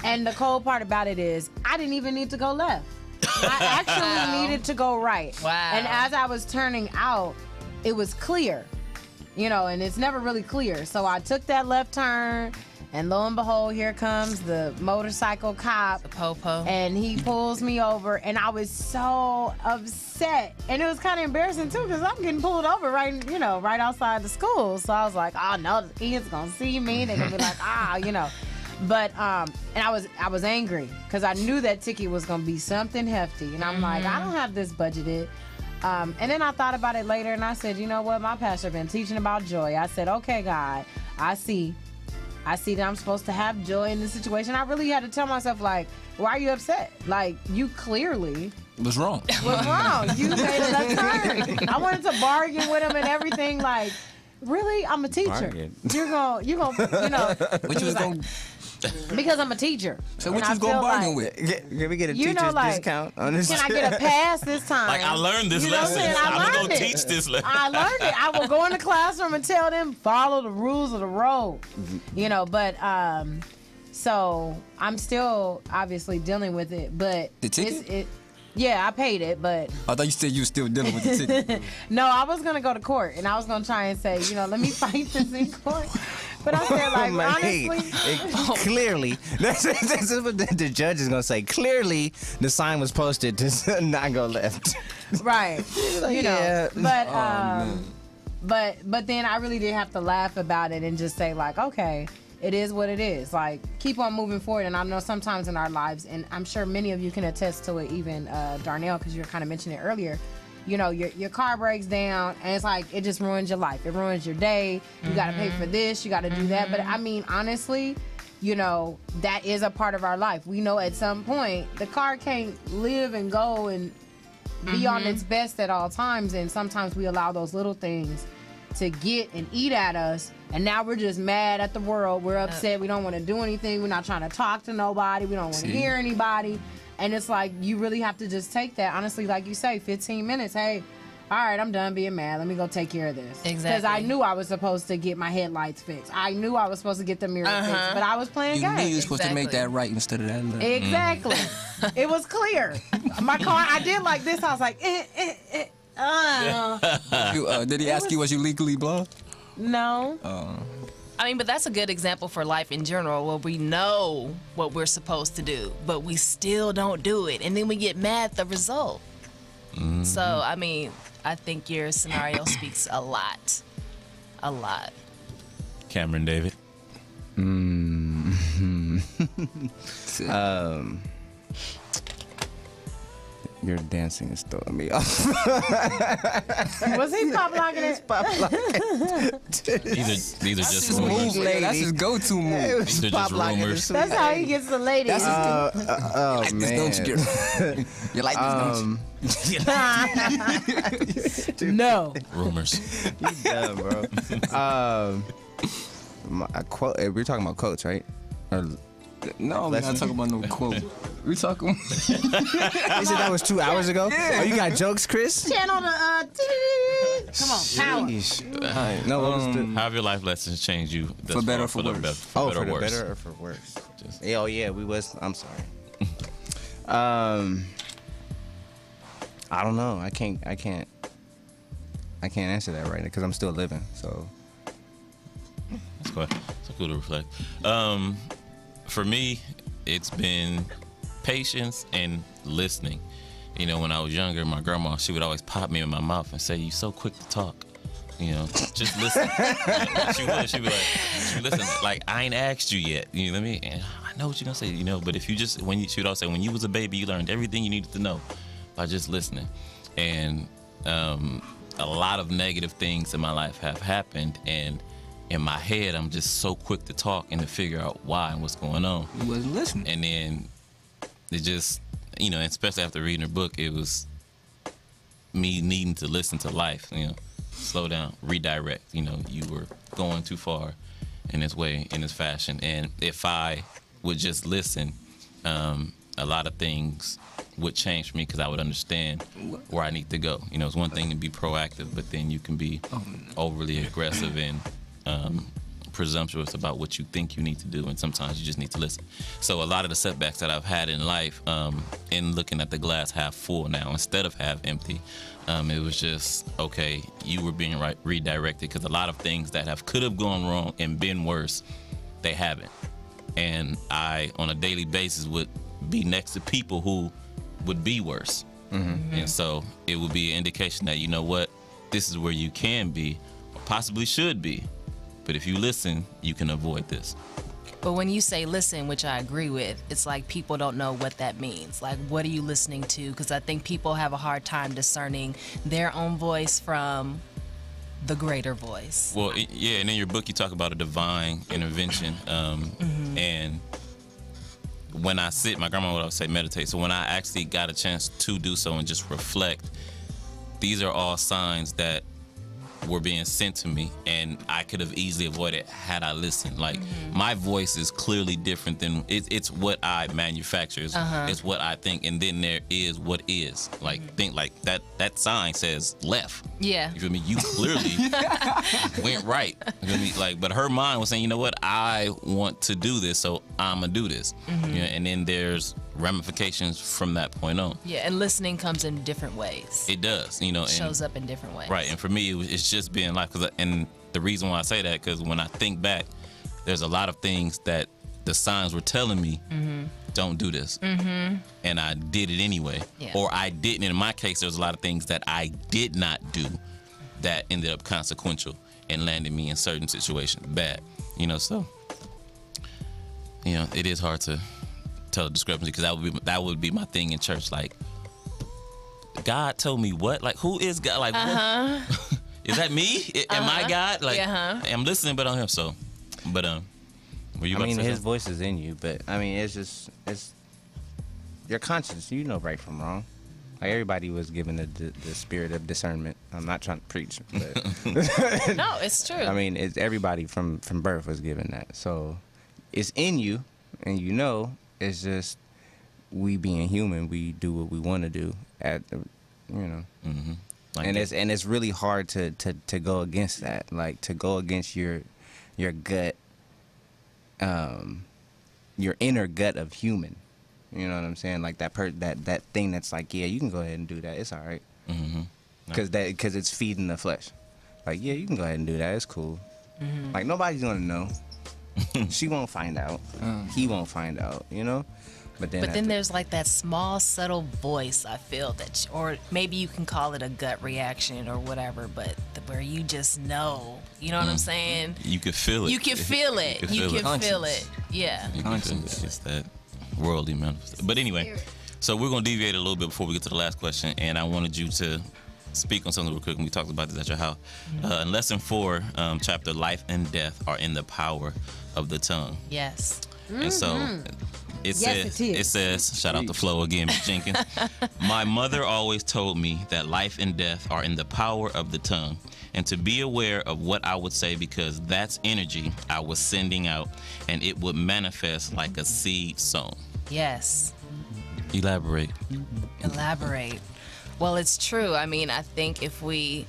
[SPEAKER 3] And the cold part about it is I didn't even need to go left. I actually needed to go right.
[SPEAKER 7] Wow.
[SPEAKER 3] And as I was turning out, it was clear, you know, and it's never really clear. So I took that left turn, and lo and behold, here comes the motorcycle cop.
[SPEAKER 7] The popo.
[SPEAKER 3] And he pulls me over, and I was so upset. And it was kind of embarrassing, too, because I'm getting pulled over right outside the school. So I was like, oh, no, the kids going to see me. They're going to be like, you know. But, and I was angry, because I knew that ticket was going to be something hefty. And I'm like, I don't have this budgeted. And then I thought about it later, and I said, you know what? My pastor been teaching about joy. I said, okay, God, I see that I'm supposed to have joy in this situation. I really had to tell myself, like, why are you upset? Like, you clearly
[SPEAKER 10] was wrong.
[SPEAKER 3] Was wrong. You made a left turn. I wanted to bargain with him and everything. Like, really? I'm a teacher.
[SPEAKER 4] Bargain.
[SPEAKER 3] You're gonna, you know.
[SPEAKER 10] What you was going?
[SPEAKER 3] Because I'm a teacher.
[SPEAKER 10] So what you was going to bargain with?
[SPEAKER 4] Can we get a teacher's discount on this?
[SPEAKER 3] Can I get a pass this time?
[SPEAKER 5] Like, I learned this lesson. I'm going to teach this lesson.
[SPEAKER 3] I learned it. I will go in the classroom and tell them, follow the rules of the road. You know, but, so I'm still obviously dealing with it, but
[SPEAKER 10] the ticket?
[SPEAKER 3] Yeah, I paid it, but
[SPEAKER 10] I thought you said you were still dealing with the ticket.
[SPEAKER 3] No, I was gonna go to court, and I was gonna try and say, you know, let me fight this in court. But I said, like, honestly,
[SPEAKER 4] clearly, that's what the judge is gonna say. Clearly, the sign was posted to not go left.
[SPEAKER 3] Right.
[SPEAKER 4] Like,
[SPEAKER 3] you know,
[SPEAKER 4] yeah.
[SPEAKER 3] but then I really did have to laugh about it and just say, like, okay, it is what it is. Like, keep on moving forward. And I know sometimes in our lives, and I'm sure many of you can attest to it, even Darnell, because you were kind of mentioning it earlier, you know, your car breaks down, and it's like, it just ruins your life. It ruins your day. You got to pay for this. You got to do that. But, I mean, honestly, you know, that is a part of our life. We know at some point the car can't live and go and be on its best at all times. And sometimes we allow those little things to get and eat at us, and now we're just mad at the world. We're upset. We don't want to do anything. We're not trying to talk to nobody. We don't want to hear anybody. And it's like, you really have to just take that. Honestly, like you say, 15 minutes. Hey, all right, I'm done being mad. Let me go take care of this.
[SPEAKER 7] Exactly.
[SPEAKER 3] Because I knew I was supposed to get my headlights fixed. I knew I was supposed to get the mirror fixed, but I was playing games.
[SPEAKER 10] You knew you were supposed to make that right instead of that left.
[SPEAKER 3] Exactly. It was clear. My car, I did like this. I was like,
[SPEAKER 10] Did he ask you, was you legally blonde?
[SPEAKER 3] No.
[SPEAKER 7] I mean, but that's a good example for life in general, where we know what we're supposed to do, but we still don't do it, and then we get mad at the result. So, I mean, I think your scenario speaks a lot. A lot.
[SPEAKER 5] Cameron David.
[SPEAKER 4] Your dancing is throwing me off.
[SPEAKER 3] Was he pop locking it?
[SPEAKER 4] Pop locking.
[SPEAKER 5] These are just
[SPEAKER 10] His
[SPEAKER 5] rumors.
[SPEAKER 10] move, lady. That's his go-to move.
[SPEAKER 5] These are just rumors.
[SPEAKER 3] That's how he gets the ladies.
[SPEAKER 4] Oh,
[SPEAKER 10] like
[SPEAKER 4] man.
[SPEAKER 10] this, don't you? You like this, don't you?
[SPEAKER 3] No.
[SPEAKER 5] Rumors.
[SPEAKER 4] You dumb, bro. A quote. We're talking about quotes, right? Or,
[SPEAKER 10] No, we're not talking about no quote. We talking.
[SPEAKER 4] you said that was 2 hours ago?
[SPEAKER 3] Yeah.
[SPEAKER 4] Oh, you got jokes, Chris?
[SPEAKER 3] Channel the Come on, power.
[SPEAKER 4] Sheesh. No, what was the...
[SPEAKER 5] How have your life lessons changed you?
[SPEAKER 10] For better or for worse?
[SPEAKER 5] For better or worse?
[SPEAKER 4] Better or for worse? Oh yeah, we was. I'm sorry. I don't know. I can't answer that right now because I'm still living. So
[SPEAKER 5] that's cool. It's cool to reflect. For me, it's been patience and listening. You know, when I was younger, my grandma, she would always pop me in my mouth and say, "You so quick to talk." You know, just listen. She'd be listen, like, I ain't asked you yet. You know what I mean? And I know what you're gonna say, you know, but if you just, she would always say, when you was a baby, you learned everything you needed to know by just listening. And a lot of negative things in my life have happened, and in my head, I'm just so quick to talk and to figure out why and what's going on.
[SPEAKER 10] You wasn't listening.
[SPEAKER 5] And then it just, you know, especially after reading her book, it was me needing to listen to life, you know, slow down, redirect. You know, you were going too far in this way, in this fashion. And if I would just listen, a lot of things would change for me because I would understand where I need to go. You know, it's one thing to be proactive, but then you can be overly aggressive and presumptuous about what you think you need to do, and sometimes you just need to listen. So a lot of the setbacks that I've had in life, in looking at the glass half full now instead of half empty, it was just, okay, you were being redirected, because a lot of things that could have gone wrong and been worse, they haven't. And I, on a daily basis, would be next to people who would be worse. Mm-hmm. And so it would be an indication that, you know what, this is where you can be, or possibly should be. But if you listen, you can avoid this.
[SPEAKER 7] But when you say listen, which I agree with, it's like people don't know what that means. Like, what are you listening to? Because I think people have a hard time discerning their own voice from the greater voice.
[SPEAKER 5] Well, yeah, and in your book you talk about a divine intervention. And when I sit, my grandma would always say meditate. So when I actually got a chance to do so and just reflect, these are all signs that were being sent to me, and I could have easily avoided had I listened. Like, my voice is clearly different than it's what I manufacture. It's what I think, and then there is what is. Like, think like that sign says left.
[SPEAKER 7] Yeah.
[SPEAKER 5] You feel me? You clearly went right. You feel me? Like, but her mind was saying, you know what? I want to do this, so I'm gonna do this. You know, and then there's ramifications from that point on.
[SPEAKER 7] Yeah, and listening comes in different ways.
[SPEAKER 5] It does, you know.
[SPEAKER 7] It shows up in different ways.
[SPEAKER 5] Right, and for me, it's just being life. And the reason why I say that, because when I think back, there's a lot of things that the signs were telling me, don't do this. And I did it anyway.
[SPEAKER 7] Yeah.
[SPEAKER 5] Or I didn't. In my case, there's a lot of things that I did not do that ended up consequential and landed me in certain situations bad. You know, so, you know, it is hard to tell a discrepancy, because that would be my thing in church. Like, God told me what? Like, who is God? Like, what? Is that me? Am I God? Like, I'm listening, but on him. So, but were you?
[SPEAKER 4] I mean,
[SPEAKER 5] his
[SPEAKER 4] something? Voice is in you, but I mean, it's your conscience. You know right from wrong. Like, everybody was given the spirit of discernment. I'm not trying to preach, but
[SPEAKER 7] no, it's true.
[SPEAKER 4] I mean, it's everybody from birth was given that. So it's in you, and you know. It's just, we being human, we do what we want to do at the, you know. Like, and it's really hard to go against that, like to go against your gut, your inner gut of human. You know what I'm saying? Like that thing that's like, yeah, you can go ahead and do that. It's all right. Because it's feeding the flesh. Like, yeah, you can go ahead and do that. It's cool. Like, nobody's gonna know. She won't find out. He won't find out, you know? But then
[SPEAKER 7] there's like that small, subtle voice, I feel, that, or maybe you can call it a gut reaction or whatever, but where you just know. You know what I'm saying?
[SPEAKER 5] You can feel it.
[SPEAKER 7] You can feel it. You can feel it. Yeah.
[SPEAKER 5] You can feel it. It's that worldly manifestation. But anyway, so we're going to deviate a little bit before we get to the last question, and I wanted you to speak on something real quick, and we talked about this at your house. In lesson 4, chapter Life and Death are in the power of the tongue.
[SPEAKER 7] Yes.
[SPEAKER 5] And so it says, shout out to Flo again, Miss Jenkins. My mother always told me that life and death are in the power of the tongue, and to be aware of what I would say, because that's energy I was sending out, and it would manifest like a seed sown.
[SPEAKER 7] Yes.
[SPEAKER 5] Elaborate.
[SPEAKER 7] Elaborate. Well, it's true. I mean, I think if we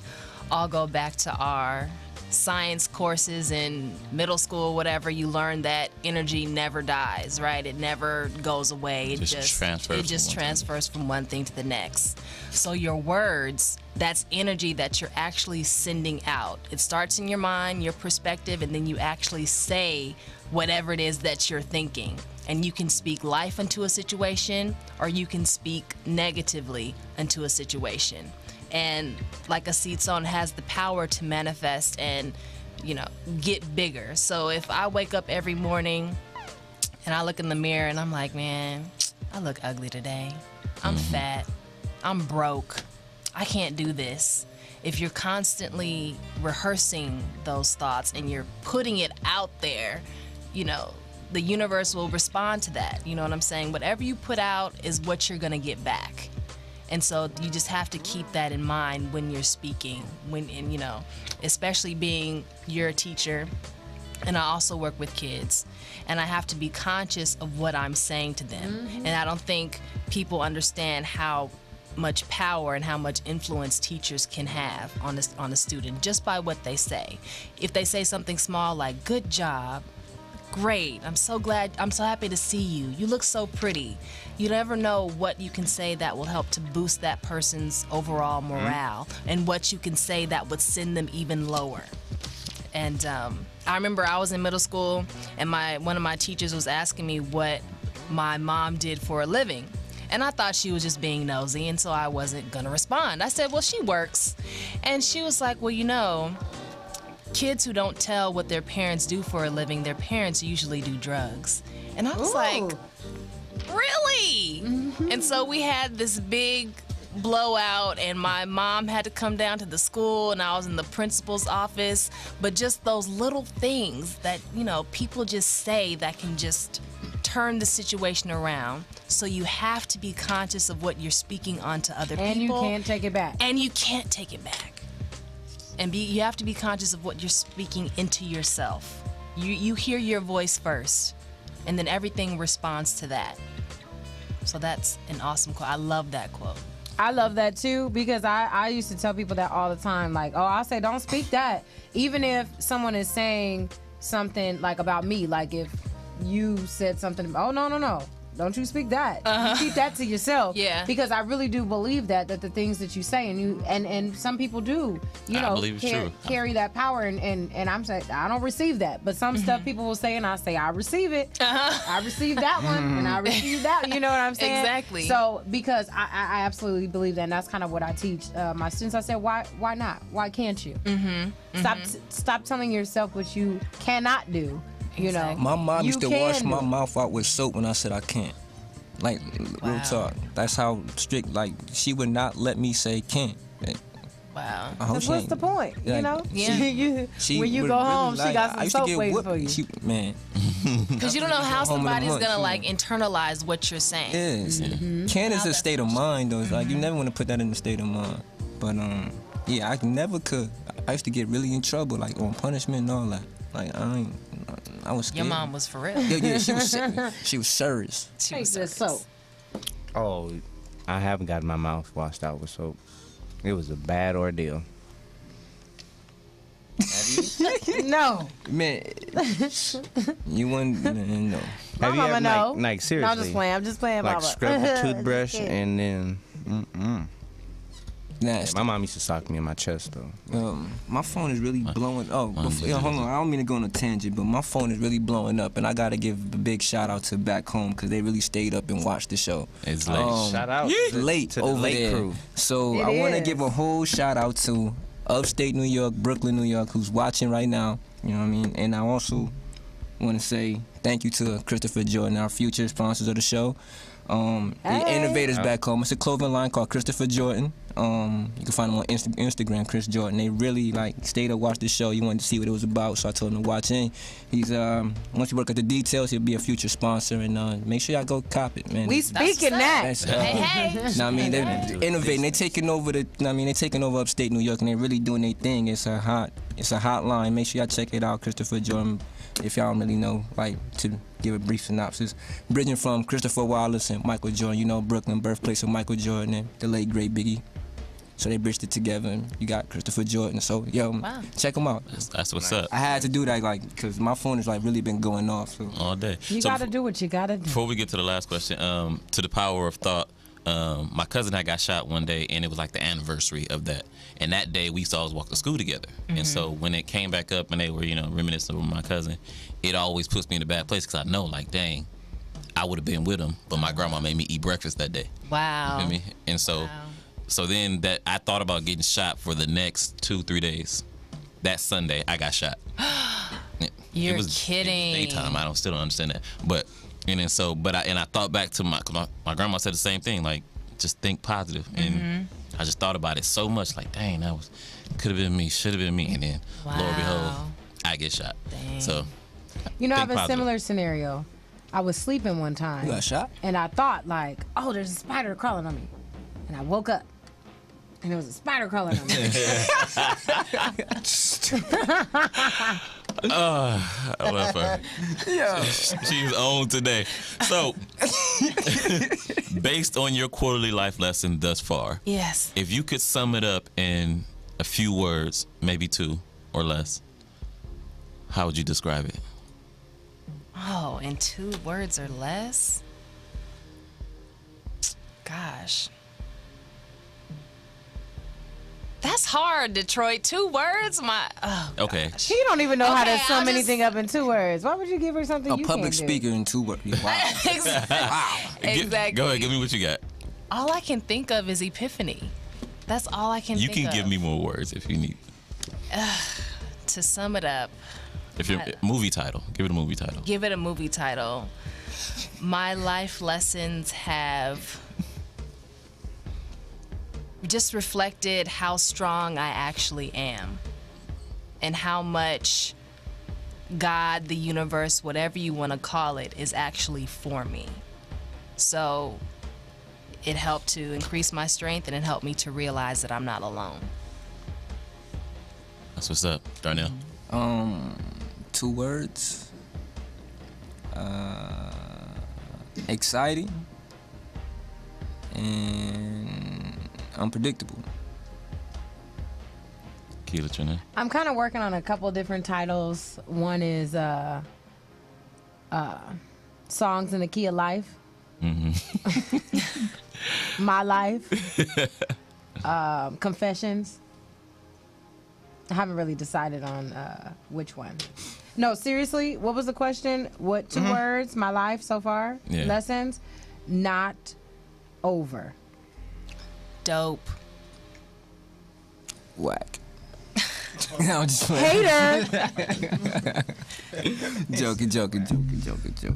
[SPEAKER 7] all go back to our science courses in middle school, whatever. You learn that energy never dies, right? It never goes away. It just transfers from one thing to the next. So your words, that's energy that you're actually sending out. It starts in your mind, your perspective, and then you actually say whatever it is that you're thinking. And you can speak life into a situation, or you can speak negatively into a situation. And like a seed sown has the power to manifest and, get bigger. So if I wake up every morning and I look in the mirror and I'm like, man, I look ugly today. I'm fat. I'm broke. I can't do this. If you're constantly rehearsing those thoughts and you're putting it out there, the universe will respond to that. You know what I'm saying? Whatever you put out is what you're going to get back. And so you just have to keep that in mind when you're speaking, especially being you're a teacher, and I also work with kids, and I have to be conscious of what I'm saying to them. And I don't think people understand how much power and how much influence teachers can have on a student just by what they say. If they say something small like, good job, great, I'm so happy to see you, you look so pretty. You never know what you can say that will help to boost that person's overall morale, and what you can say that would send them even lower. And I remember I was in middle school, and one of my teachers was asking me what my mom did for a living. And I thought she was just being nosy, and so I wasn't gonna respond. I said, well, she works. And she was like, well, kids who don't tell what their parents do for a living, their parents usually do drugs. And I was like, really? And so we had this big blowout, and my mom had to come down to the school, and I was in the principal's office. But just those little things that, people just say that can just turn the situation around. So you have to be conscious of what you're speaking onto other people.
[SPEAKER 3] And you can't take it back.
[SPEAKER 7] And you can't take it back. And you have to be conscious of what you're speaking into yourself. You hear your voice first, and then everything responds to that. So that's an awesome quote. I love that quote.
[SPEAKER 3] I love that too, because I used to tell people that all the time. Like, I'll say, don't speak that. Even if someone is saying something like about me, like if you said something, no. Don't you speak that. You keep that to yourself.
[SPEAKER 7] Yeah.
[SPEAKER 3] Because I really do believe that the things that you say, and some people do, carry that power, and I'm saying I don't receive that. But some stuff people will say, and I say I receive it. I receive that one, and I receive that. You know what I'm saying?
[SPEAKER 7] Exactly.
[SPEAKER 3] So because I absolutely believe that, and that's kind of what I teach my students. I said, why not? Why can't you? Stop telling yourself what you cannot do.
[SPEAKER 10] My mom used to wash my mouth out with soap when I said I can't. Like, real talk. That's how strict, she would not let me say can't.
[SPEAKER 7] Wow.
[SPEAKER 3] What's the point?
[SPEAKER 7] Yeah.
[SPEAKER 3] When you go home, she got some soap waiting for you.
[SPEAKER 7] Because you don't know how somebody's going to internalize what you're saying.
[SPEAKER 10] Yes. Can is a state of mind, though. It's like, you never want to put that in a state of mind. But, I never could. I used to get really in trouble, on punishment and all that. I was scared.
[SPEAKER 7] Your mom was for real.
[SPEAKER 10] Yeah, she was serious.
[SPEAKER 3] She was serious. Soap.
[SPEAKER 4] Oh, I haven't gotten my mouth washed out with soap. It was a bad ordeal. Have you?
[SPEAKER 3] No.
[SPEAKER 10] Man, you wouldn't know.
[SPEAKER 3] My mama know.
[SPEAKER 4] Like seriously.
[SPEAKER 3] No, I'm just playing.
[SPEAKER 4] Like
[SPEAKER 3] mama.
[SPEAKER 4] scrub the toothbrush and then.
[SPEAKER 10] Nasty.
[SPEAKER 4] My mom used to sock me in my chest though.
[SPEAKER 10] My phone is really blowing. Hold on. I don't mean to go on a tangent, but my phone is really blowing up, and I gotta give a big shout out to back home because they really stayed up and watched the show.
[SPEAKER 5] It's late.
[SPEAKER 4] Shout out
[SPEAKER 10] late
[SPEAKER 4] to the
[SPEAKER 10] over
[SPEAKER 4] late
[SPEAKER 10] there.
[SPEAKER 4] crew.
[SPEAKER 10] So I want to give a whole shout out to upstate New York, Brooklyn, New York, who's watching right now. You know what I mean? And I also want to say thank you to Christopher Jordan, our future sponsors of the show. The innovators back home. It's a clothing line called Christopher Jordan. You can find them on Instagram, Chris Jordan. They really stayed up, watched the show. You wanted to see what it was about, so I told him to watch in. He's once you work at the details, he'll be a future sponsor, and make sure y'all go cop it, man.
[SPEAKER 3] We speaking that.
[SPEAKER 7] Hey.
[SPEAKER 10] Know what I mean, they're innovating. They're taking over they're taking over upstate New York, and they're really doing their thing. It's a hotline. Make sure y'all check it out, Christopher Jordan. If y'all don't really know, to give a brief synopsis, bridging from Christopher Wallace and Michael Jordan, Brooklyn, birthplace of Michael Jordan and the late great Biggie. So they bridged it together, and you got Christopher Jordan. So,
[SPEAKER 7] Wow.
[SPEAKER 10] check them out.
[SPEAKER 5] That's what's up.
[SPEAKER 10] I had to do that, like, because my phone has, like, really been going off. So.
[SPEAKER 5] All day.
[SPEAKER 3] You
[SPEAKER 5] So
[SPEAKER 3] gotta do what you gotta do.
[SPEAKER 5] Before we get to the last question, to the power of thought, my cousin had got shot one day, and it was like the anniversary of that. And that day, we used to always walk to school together. And so when it came back up and they were, reminiscing with my cousin, it always puts me in a bad place because I know, like, dang, I would have been with him, but my grandma made me eat breakfast that day.
[SPEAKER 7] Wow.
[SPEAKER 5] You feel me? And so, then that I thought about getting shot for the next 2-3 days. That Sunday, I got shot.
[SPEAKER 7] You're
[SPEAKER 5] it was
[SPEAKER 7] kidding.
[SPEAKER 5] Daytime. I still don't understand that. But I thought back to my grandma said the same thing. Like, just think positive. And I just thought about it so much. Like, dang, could have been me, should have been me. And then, lo and behold, I get shot.
[SPEAKER 7] Dang.
[SPEAKER 5] So,
[SPEAKER 3] You know, I have a
[SPEAKER 5] positive.
[SPEAKER 3] similar scenario. I was sleeping one time.
[SPEAKER 10] You got shot?
[SPEAKER 3] And I thought, like, oh, there's a spider crawling on me. And I woke up. And there was a spider crawling on me.
[SPEAKER 5] I love her.
[SPEAKER 10] Yeah.
[SPEAKER 5] She's on today. So, based on your quarterly life lesson thus far,
[SPEAKER 7] Yes.
[SPEAKER 5] if you could sum it up in a few words, maybe 2 or less, how would you describe it?
[SPEAKER 7] Oh, in 2 words or less? Gosh. That's hard, Detroit. 2 words?
[SPEAKER 5] Okay.
[SPEAKER 3] She don't even know how to
[SPEAKER 7] Okay,
[SPEAKER 3] sum
[SPEAKER 7] I'll just-
[SPEAKER 3] anything up in 2 words. Why would you give her something
[SPEAKER 10] A
[SPEAKER 3] you
[SPEAKER 10] public
[SPEAKER 3] can't
[SPEAKER 10] speaker in 2 words. Wow.
[SPEAKER 7] Exactly.
[SPEAKER 5] Go ahead, give me what you got.
[SPEAKER 7] All I can think of is epiphany. That's all I can
[SPEAKER 5] You
[SPEAKER 7] think of.
[SPEAKER 5] can give me more words if you need.
[SPEAKER 7] To sum it up,
[SPEAKER 5] If you're movie title, give it a movie title.
[SPEAKER 7] give it a movie title. My life lessons have just reflected how strong I actually am and how much God, the universe, whatever you want to call it, is actually for me. So it helped to increase my strength and it helped me to realize that I'm not alone.
[SPEAKER 5] That's what's up, Darnell.
[SPEAKER 10] 2 words. Exciting and unpredictable.
[SPEAKER 5] Keela Trina.
[SPEAKER 3] I'm kind of working on a couple different titles. One is Songs in the Key of Life. My Life. Confessions. I haven't really decided on which one. No, seriously, what was the question? What 2 words? My life so far?
[SPEAKER 5] Yeah.
[SPEAKER 3] Lessons? Not over.
[SPEAKER 7] Dope.
[SPEAKER 10] Whack. No, I'm just
[SPEAKER 3] Hater!
[SPEAKER 10] joking.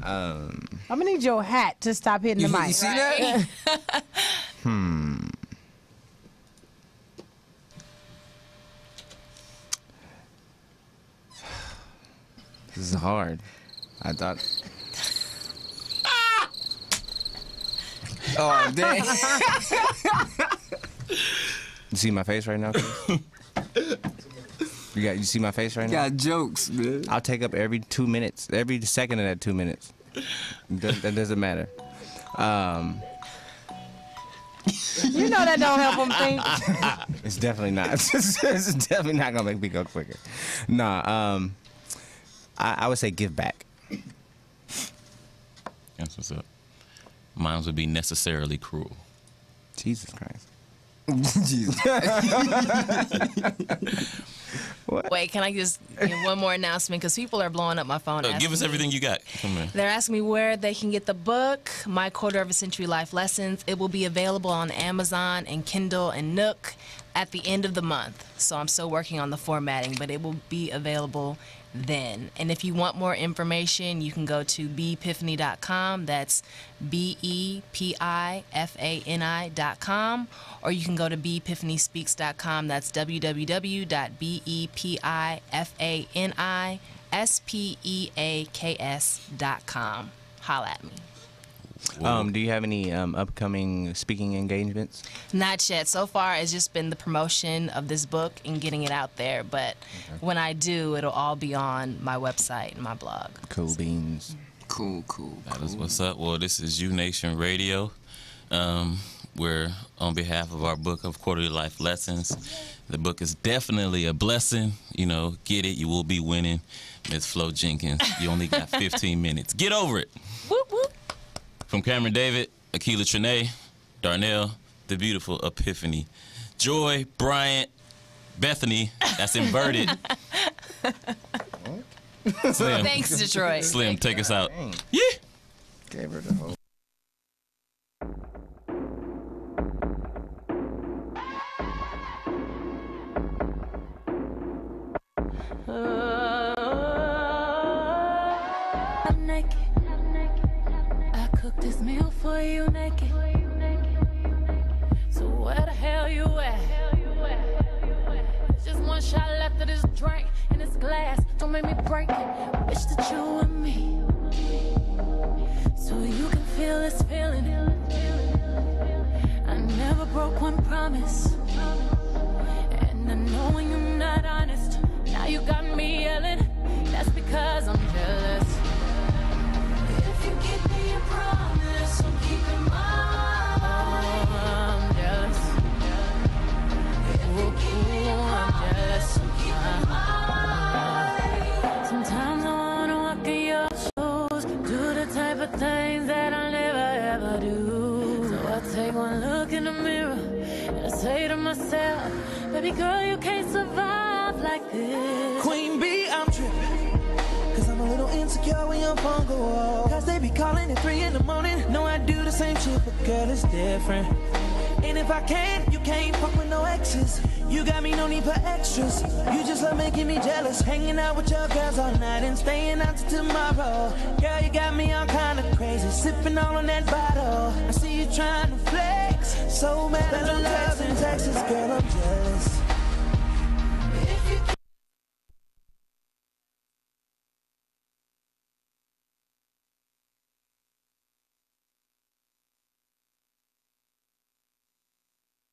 [SPEAKER 3] I'm gonna need your hat to stop hitting the mic.
[SPEAKER 10] You see that?
[SPEAKER 4] This is hard. I thought.
[SPEAKER 10] Oh, dang.
[SPEAKER 4] You see my face right now, Chris? You see my face right now?
[SPEAKER 10] Got jokes, man.
[SPEAKER 4] I'll take up every 2 minutes, every second of that 2 minutes. That doesn't matter.
[SPEAKER 3] You know that don't help them think.
[SPEAKER 4] It's definitely not. It's definitely not gonna make me go quicker. Nah. I would say give back.
[SPEAKER 5] That's what's up. Mine would be necessarily cruel.
[SPEAKER 4] Jesus Christ.
[SPEAKER 10] Jesus.
[SPEAKER 7] Wait, can I just give one more announcement? Because people are blowing up my phone.
[SPEAKER 5] Give us
[SPEAKER 7] asking me-
[SPEAKER 5] everything you got. Come here.
[SPEAKER 7] They're asking me where they can get the book, My Quarter of a Century Life Lessons. It will be available on Amazon and Kindle and Nook at the end of the month. So I'm still working on the formatting, but it will be available then. And if you want more information, you can go to beepiphany.com. That's BEPIFANI.com. Or you can go to beepiphanyspeaks.com. That's www.bepifanispeaks.com. Holla at me.
[SPEAKER 4] Do you have any upcoming speaking engagements?
[SPEAKER 7] Not yet. So far, it's just been the promotion of this book and getting it out there. But when I do, it'll all be on my website and my blog.
[SPEAKER 4] Cool beans.
[SPEAKER 10] Cool.
[SPEAKER 5] That is what's up. Well, this is U Nation Radio. we're on behalf of our book of quarterly life lessons. The book is definitely a blessing. You know, get it. You will be winning. Miss Flo Jenkins, you only got 15 minutes. Get over it.
[SPEAKER 7] Whoop, whoop.
[SPEAKER 5] From Cameron David, Akila Trinae, Darnell, the beautiful Epiphany, Joy, Bryant, Bethany, that's inverted. Slim.
[SPEAKER 7] Thanks, Detroit.
[SPEAKER 5] Slim, take us out.
[SPEAKER 4] Dang.
[SPEAKER 5] Yeah.
[SPEAKER 4] Gave her the whole.
[SPEAKER 9] I'm naked. I cooked this meal for you naked. So where the hell you at? There's just one shot left of this drink in this glass. Don't make me break it. Wish that you were me, so you can feel this feeling. I never broke one promise, and I know when you're not honest. Now you got me yelling. That's because I'm jealous. If you give me a promise, I'm keeping mine. I'm jealous. If you give me a promise, I'm keeping mine. Sometimes I wanna walk in your shoes, do the type of things that I never ever do. So I take one look in the mirror and I say to myself, baby girl, you can't survive like this.
[SPEAKER 2] Queen bee, I'm tripping, cause I'm a little insecure when your phone go off. Cause they be calling at 3 in the morning. No, I do the same shit, but girl, it's different. And if I can't, you can't fuck with no exes. You got me, no need for extras. You just love making me jealous. Hanging out with your girls all night and staying out till tomorrow. Girl, you got me all kind of crazy, sipping all on that bottle. I see you trying to flex, so mad at love in Texas. Girl, I'm jealous.